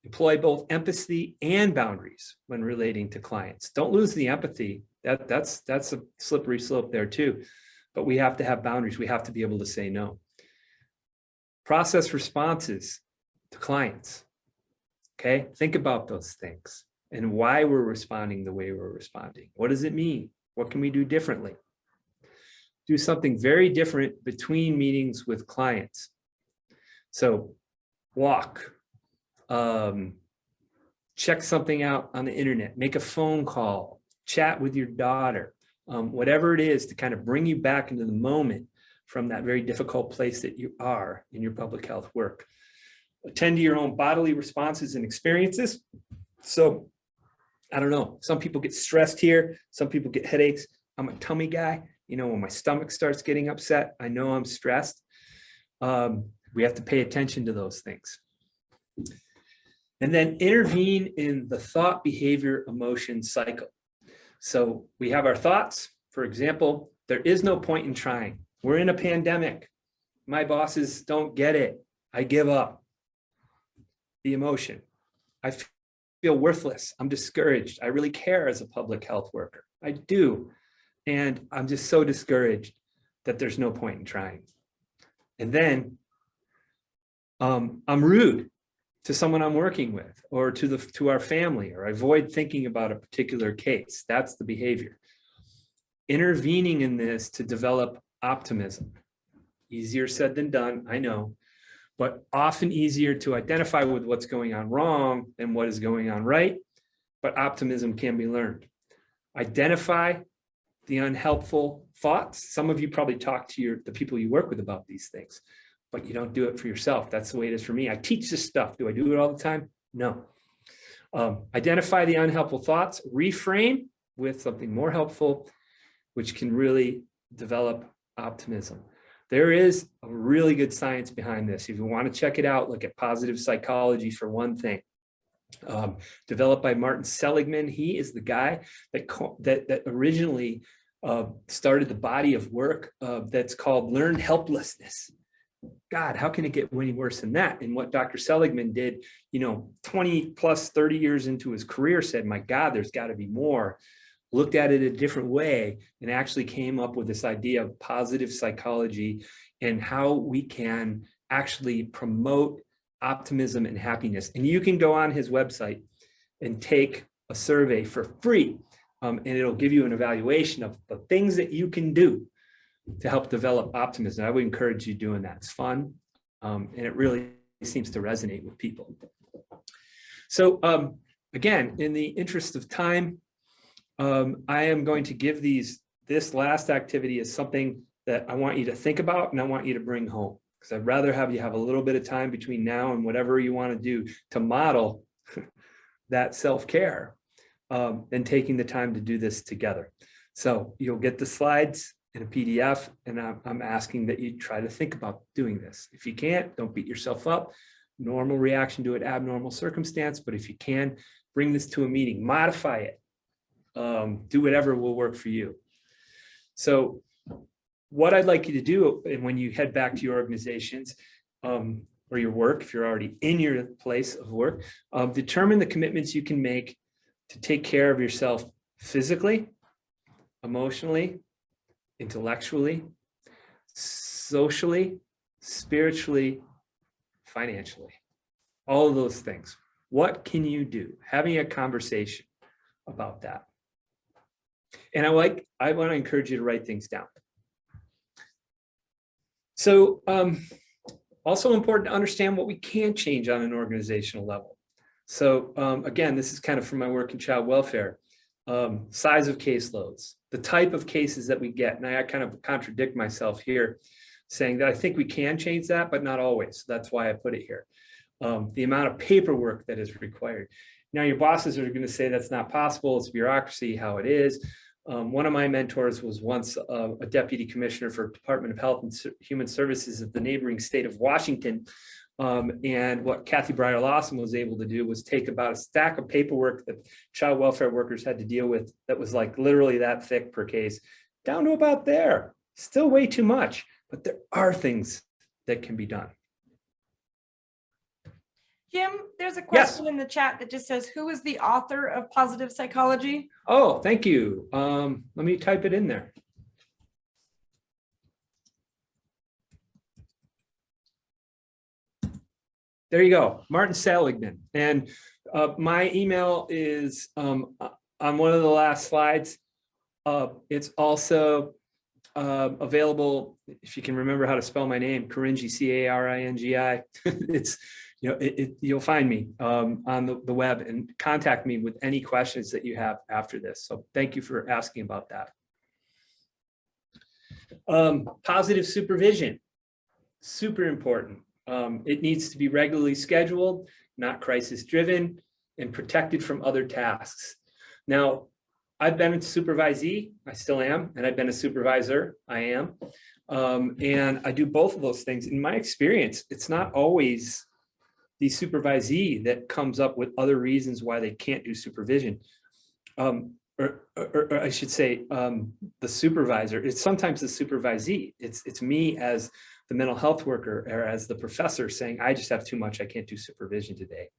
employ both empathy and boundaries when relating to clients. Don't lose the empathy. That's a slippery slope there too. But we have to have boundaries. We have to be able to say no. Process responses to clients. Okay, think about those things and why we're responding the way we're responding. What does it mean? What can we do differently? Do something very different between meetings with clients. So walk, check something out on the internet, make a phone call, chat with your daughter, whatever it is to kind of bring you back into the moment from that very difficult place that you are in your public health work. Attend to your own bodily responses and experiences. So I don't know, some people get stressed here, some people get headaches. I'm a tummy guy. When my stomach starts getting upset, I know I'm stressed. We have to pay attention to those things. And then intervene in the thought, behavior, emotion cycle. So we have our thoughts. For example, there is no point in trying. We're in a pandemic. My bosses don't get it. I give up. The emotion. I feel worthless. I'm discouraged. I really care as a public health worker. I do. And I'm just so discouraged that there's no point in trying. And then I'm rude to someone I'm working with or to our family, or I avoid thinking about a particular case. That's the behavior. Intervening in this to develop optimism. Easier said than done, I know, but often easier to identify with what's going on wrong than what is going on right. But optimism can be learned. Identify the unhelpful thoughts. Some of you probably talk to the people you work with about these things, but you don't do it for yourself. That's the way it is for me. I teach this stuff. Do I do it all the time? No. Identify the unhelpful thoughts, reframe with something more helpful, which can really develop optimism. There is a really good science behind this. If you want to check it out, look at positive psychology for one thing. Developed by Martin Seligman. He is the guy that originally started the body of work that's called learned helplessness. God, how can it get any worse than that? And what Dr. Seligman did, 20 plus 30 years into his career, said, my God, there's got to be more. Looked at it a different way and actually came up with this idea of positive psychology and how we can actually promote optimism and happiness. And you can go on his website and take a survey for free, and it'll give you an evaluation of the things that you can do to help develop optimism. I would encourage you doing that. It's fun, and it really seems to resonate with people. So again, in the interest of time, I am going to give this last activity as something that I want you to think about and I want you to bring home, because I'd rather have you have a little bit of time between now and whatever you want to do to model that self-care than taking the time to do this together. So you'll get the slides in a PDF, and I'm asking that you try to think about doing this. If you can't, don't beat yourself up. Normal reaction to an abnormal circumstance, but if you can, bring this to a meeting, modify it, do whatever will work for you. So what I'd like you to do, and when you head back to your organizations or your work, if you're already in your place of work, determine the commitments you can make to take care of yourself physically, emotionally, intellectually, socially, spiritually, financially, all of those things. What can you do? Having a conversation about that. And I want to encourage you to write things down. So also important to understand what we can change on an organizational level. So again, this is kind of from my work in child welfare. Size of caseloads, the type of cases that we get. And I kind of contradict myself here, saying that I think we can change that, but not always. That's why I put it here. The amount of paperwork that is required. Now, your bosses are going to say that's not possible. It's bureaucracy, how it is. One of my mentors was once a deputy commissioner for Department of Health and Human Services at the neighboring state of Washington. And what Kathy Breyer Lawson was able to do was take about a stack of paperwork that child welfare workers had to deal with that was like literally that thick per case, down to about there. Still way too much, but there are things that can be done. Jim, there's a question in the chat that just says, who is the author of Positive Psychology? Oh, thank you. Let me type it in there. There you go, Martin Seligman. And my email is on one of the last slides. It's also available, if you can remember how to spell my name, Caringi, C-A-R-I-N-G-I. It's, you know, you'll find me on the web, and contact me with any questions that you have after this. So thank you for asking about that. Positive supervision, super important. It needs to be regularly scheduled, not crisis driven, and protected from other tasks. Now, I've been a supervisee, I still am, and I've been a supervisor, I am. And I do both of those things. In my experience, it's not always the supervisee that comes up with other reasons why they can't do supervision. Or I should say, the supervisor. It's sometimes the supervisee. It's me as the mental health worker or as the professor saying, I just have too much, I can't do supervision today.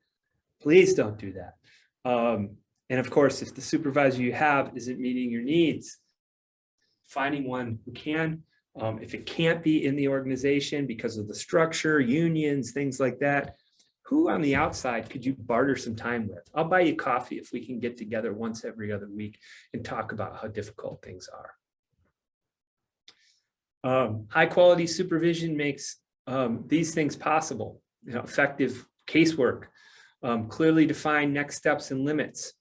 Please don't do that. And of course, if the supervisor you have isn't meeting your needs, finding one who can. If it can't be in the organization because of the structure, unions, things like that, who on the outside could you barter some time with? I'll buy you coffee if we can get together once every other week and talk about how difficult things are. High quality supervision makes these things possible. You know, effective casework, clearly defined next steps and limits,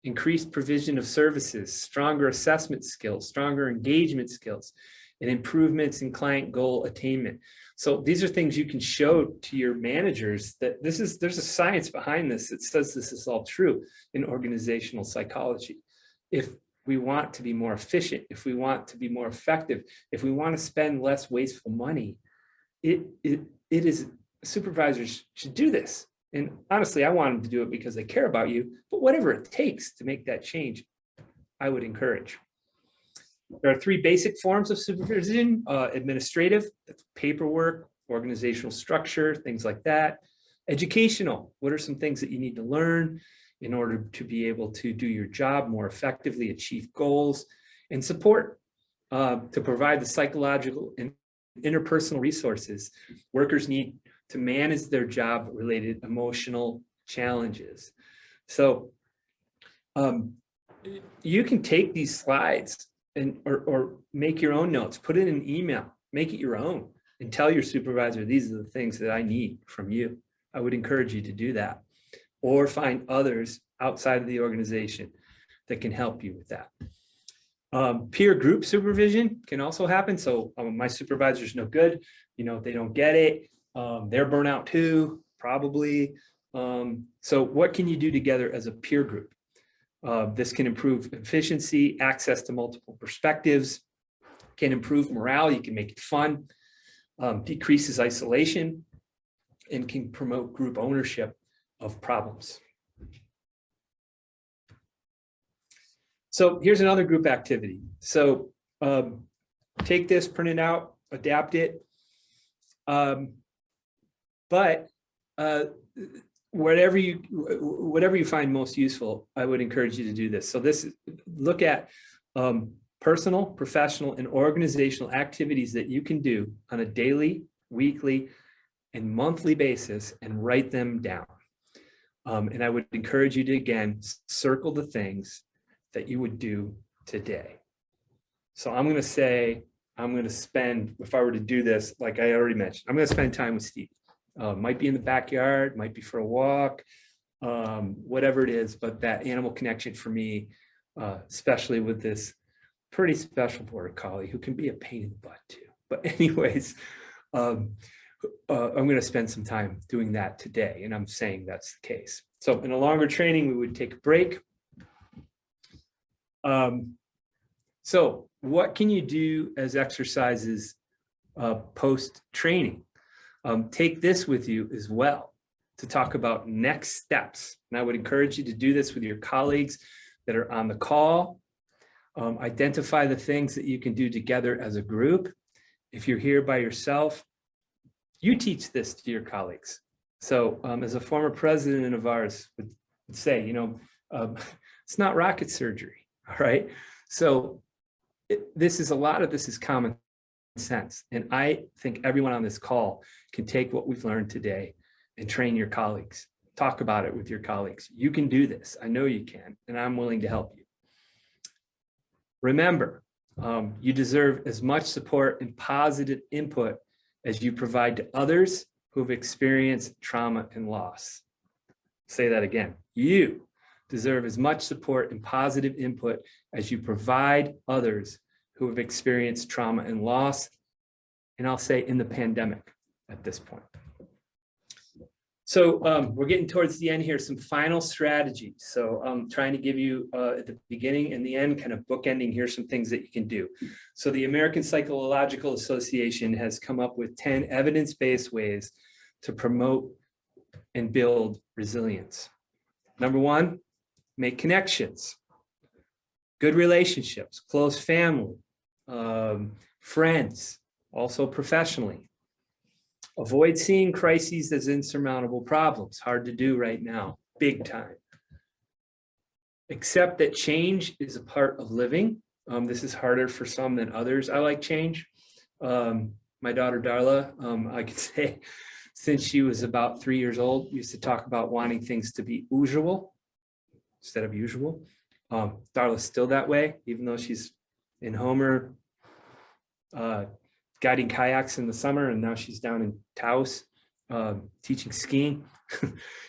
increased provision of services, stronger assessment skills, stronger engagement skills, and improvements in client goal attainment. So these are things you can show to your managers that there's a science behind this that says this is all true in organizational psychology. If we want to be more efficient, if we want to be more effective, if we want to spend less wasteful money, it is, supervisors should do this. And honestly, I want them to do it because they care about you, but whatever it takes to make that change, I would encourage. There are three basic forms of supervision: administrative, that's paperwork, organizational structure, things like that. Educational, what are some things that you need to learn in order to be able to do your job more effectively, achieve goals, and support to provide the psychological and interpersonal resources workers need to manage their job-related emotional challenges. So you can take these slides and or make your own notes, put it in an email, make it your own, and tell your supervisor, these are the things that I need from you. I would encourage you to do that, or find others outside of the organization that can help you with that. Peer group supervision can also happen. So my supervisor's no good, you know, they don't get it. They're burnout too, probably. So what can you do together as a peer group? This can improve efficiency, access to multiple perspectives, can improve morale, you can make it fun, decreases isolation, and can promote group ownership of problems. So here's another group activity. So take this, print it out, adapt it. But whatever you find most useful, I would encourage you to do this. So look at personal, professional, and organizational activities that you can do on a daily, weekly, and monthly basis and write them down. And I would encourage you to, again, circle the things that you would do today. So I'm going to say, I'm going to spend, if I were to do this, like I already mentioned, I'm going to spend time with Steve. Might be in the backyard, might be for a walk, whatever it is, but that animal connection for me, especially with this pretty special border collie who can be a pain in the butt too. But anyways, I'm going to spend some time doing that today, and I'm saying that's the case. So in a longer training, we would take a break. So what can you do as exercises post-training? Take this with you as well to talk about next steps. And I would encourage you to do this with your colleagues that are on the call. Identify the things that you can do together as a group. If you're here by yourself, you teach this to your colleagues. So as a former president of ours would say, it's not rocket surgery, all right? So a lot of this is common sense. And I think everyone on this call can take what we've learned today and train your colleagues. Talk about it with your colleagues. You can do this. I know you can, and I'm willing to help you. Remember, you deserve as much support and positive input as you provide to others who have experienced trauma and loss. Say that again. You deserve as much support and positive input as you provide others who have experienced trauma and loss. And I'll say in the pandemic at this point. So we're getting towards the end here, some final strategies. So I'm trying to give you at the beginning and the end, kind of bookending here, some things that you can do. So the American Psychological Association has come up with 10 evidence-based ways to promote and build resilience. Number one, make connections, good relationships, close family, friends, also professionally. Avoid seeing crises as insurmountable problems. Hard to do right now, big time. Accept that change is a part of living. This is harder for some than others. I like change. My daughter Darla, I could say, since she was about 3 years old, used to talk about wanting things to be usual instead of usual. Darla's still that way, even though she's in Homer, guiding kayaks in the summer, and now she's down in Taos teaching skiing.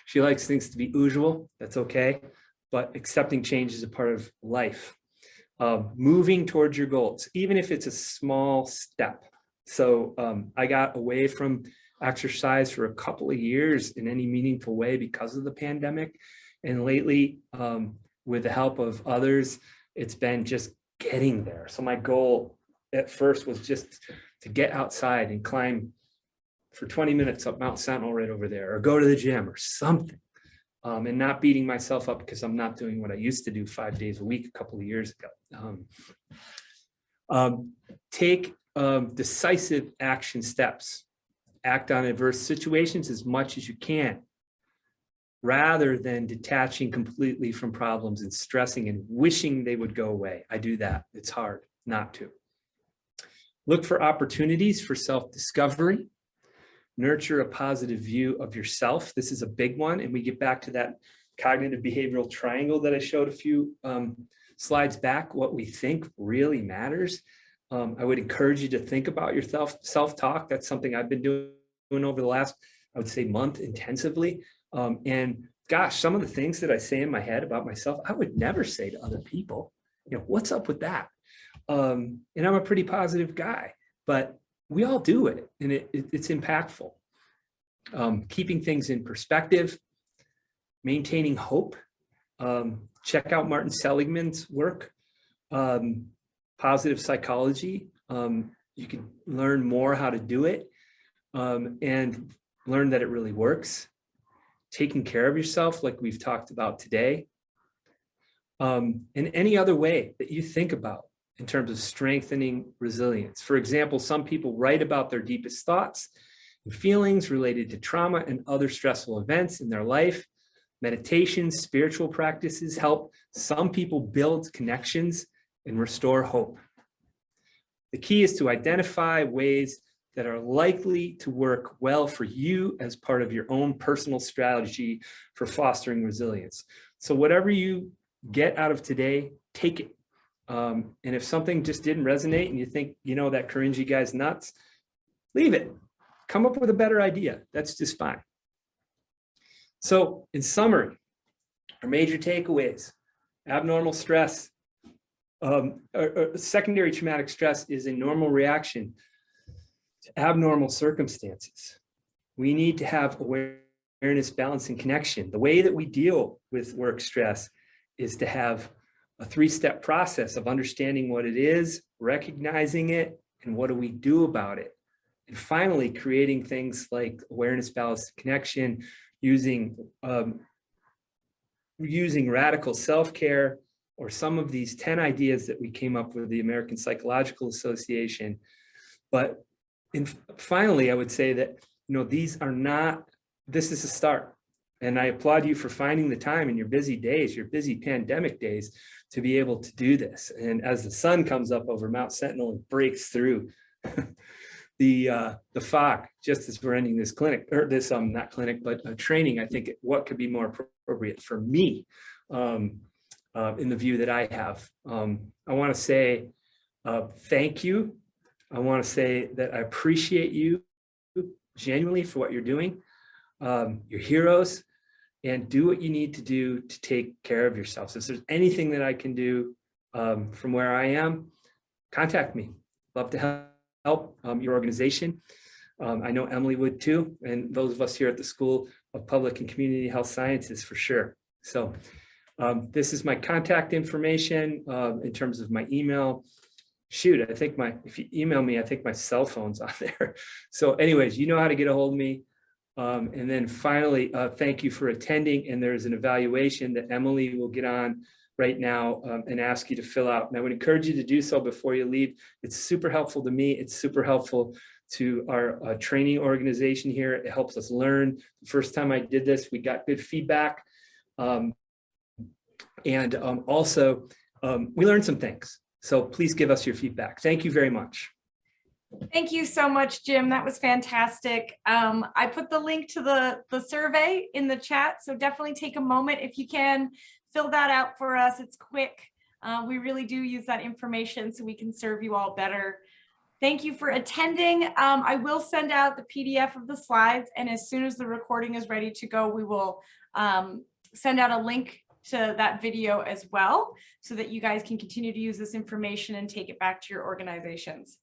She likes things to be usual. That's okay, but accepting change is a part of life. Moving towards your goals, even if it's a small step. So I got away from exercise for a couple of years in any meaningful way because of the pandemic. And lately, with the help of others, it's been just getting there. So my goal at first was just to get outside and climb for 20 minutes up Mount Sentinel right over there, or go to the gym or something, and not beating myself up because I'm not doing what I used to do 5 days a week a couple of years ago. Take decisive action steps. Act on adverse situations as much as you can, rather than detaching completely from problems and stressing and wishing they would go away. I do that. It's hard not to. Look for opportunities for self-discovery. Nurture a positive view of yourself. This is a big one. And we get back to that cognitive behavioral triangle that I showed a few slides back. What we think really matters. I would encourage you to think about your self-talk. That's something I've been doing over the last, I would say, month intensively. And gosh, some of the things that I say in my head about myself, I would never say to other people. What's up with that? And I'm a pretty positive guy, but we all do it, and it's impactful. Keeping things in perspective, maintaining hope. Check out Martin Seligman's work, Positive Psychology. You can learn more how to do it, and learn that it really works. Taking care of yourself, like we've talked about today. in any other way that you think about in terms of strengthening resilience. For example, some people write about their deepest thoughts and feelings related to trauma and other stressful events in their life. Meditation, spiritual practices help some people build connections and restore hope. The key is to identify ways that are likely to work well for you as part of your own personal strategy for fostering resilience. So whatever you get out of today, take it. And if something just didn't resonate and you think, you know, that cringy guy's nuts, leave it. Come up with a better idea. That's just fine. So in summary, our major takeaways: abnormal stress, secondary traumatic stress is a normal reaction to abnormal circumstances. We need to have awareness, balance, and connection. The way that we deal with work stress is to have a 3-step process of understanding what it is, recognizing it, and what do we do about it. And finally, creating things like awareness, balance, connection, using radical self-care, or some of these 10 ideas that we came up with the American Psychological Association. But finally, I would say that, you know, this is a start. And I applaud you for finding the time in your busy days, your busy pandemic days, to be able to do this. And as the sun comes up over Mount Sentinel and breaks through the fog, just as we're ending this clinic, or this, not clinic, but training, I think what could be more appropriate for me in the view that I have. I want to say thank you. I want to say that I appreciate you genuinely for what you're doing. You're heroes, and do what you need to do to take care of yourselves. If there's anything that I can do from where I am, contact me. Love to help your organization. I know Emily would too, and those of us here at the School of Public and Community Health Sciences for sure. So this is my contact information in terms of my email. Shoot, I think if you email me, I think my cell phone's on there. So anyways, you know how to get a hold of me. And then finally, thank you for attending. And there's an evaluation that Emily will get on right now and ask you to fill out. And I would encourage you to do so before you leave. It's super helpful to me. It's super helpful to our training organization here. It helps us learn. The first time I did this, we got good feedback. Also, we learned some things. So please give us your feedback. Thank you very much. Thank you so much, Jim. That was fantastic. I put the link to the survey in the chat, so definitely take a moment if you can fill that out for us. It's quick. We really do use that information so we can serve you all better. Thank you for attending. I will send out the PDF of the slides, and as soon as the recording is ready to go, we will send out a link to that video as well, so that you guys can continue to use this information and take it back to your organizations.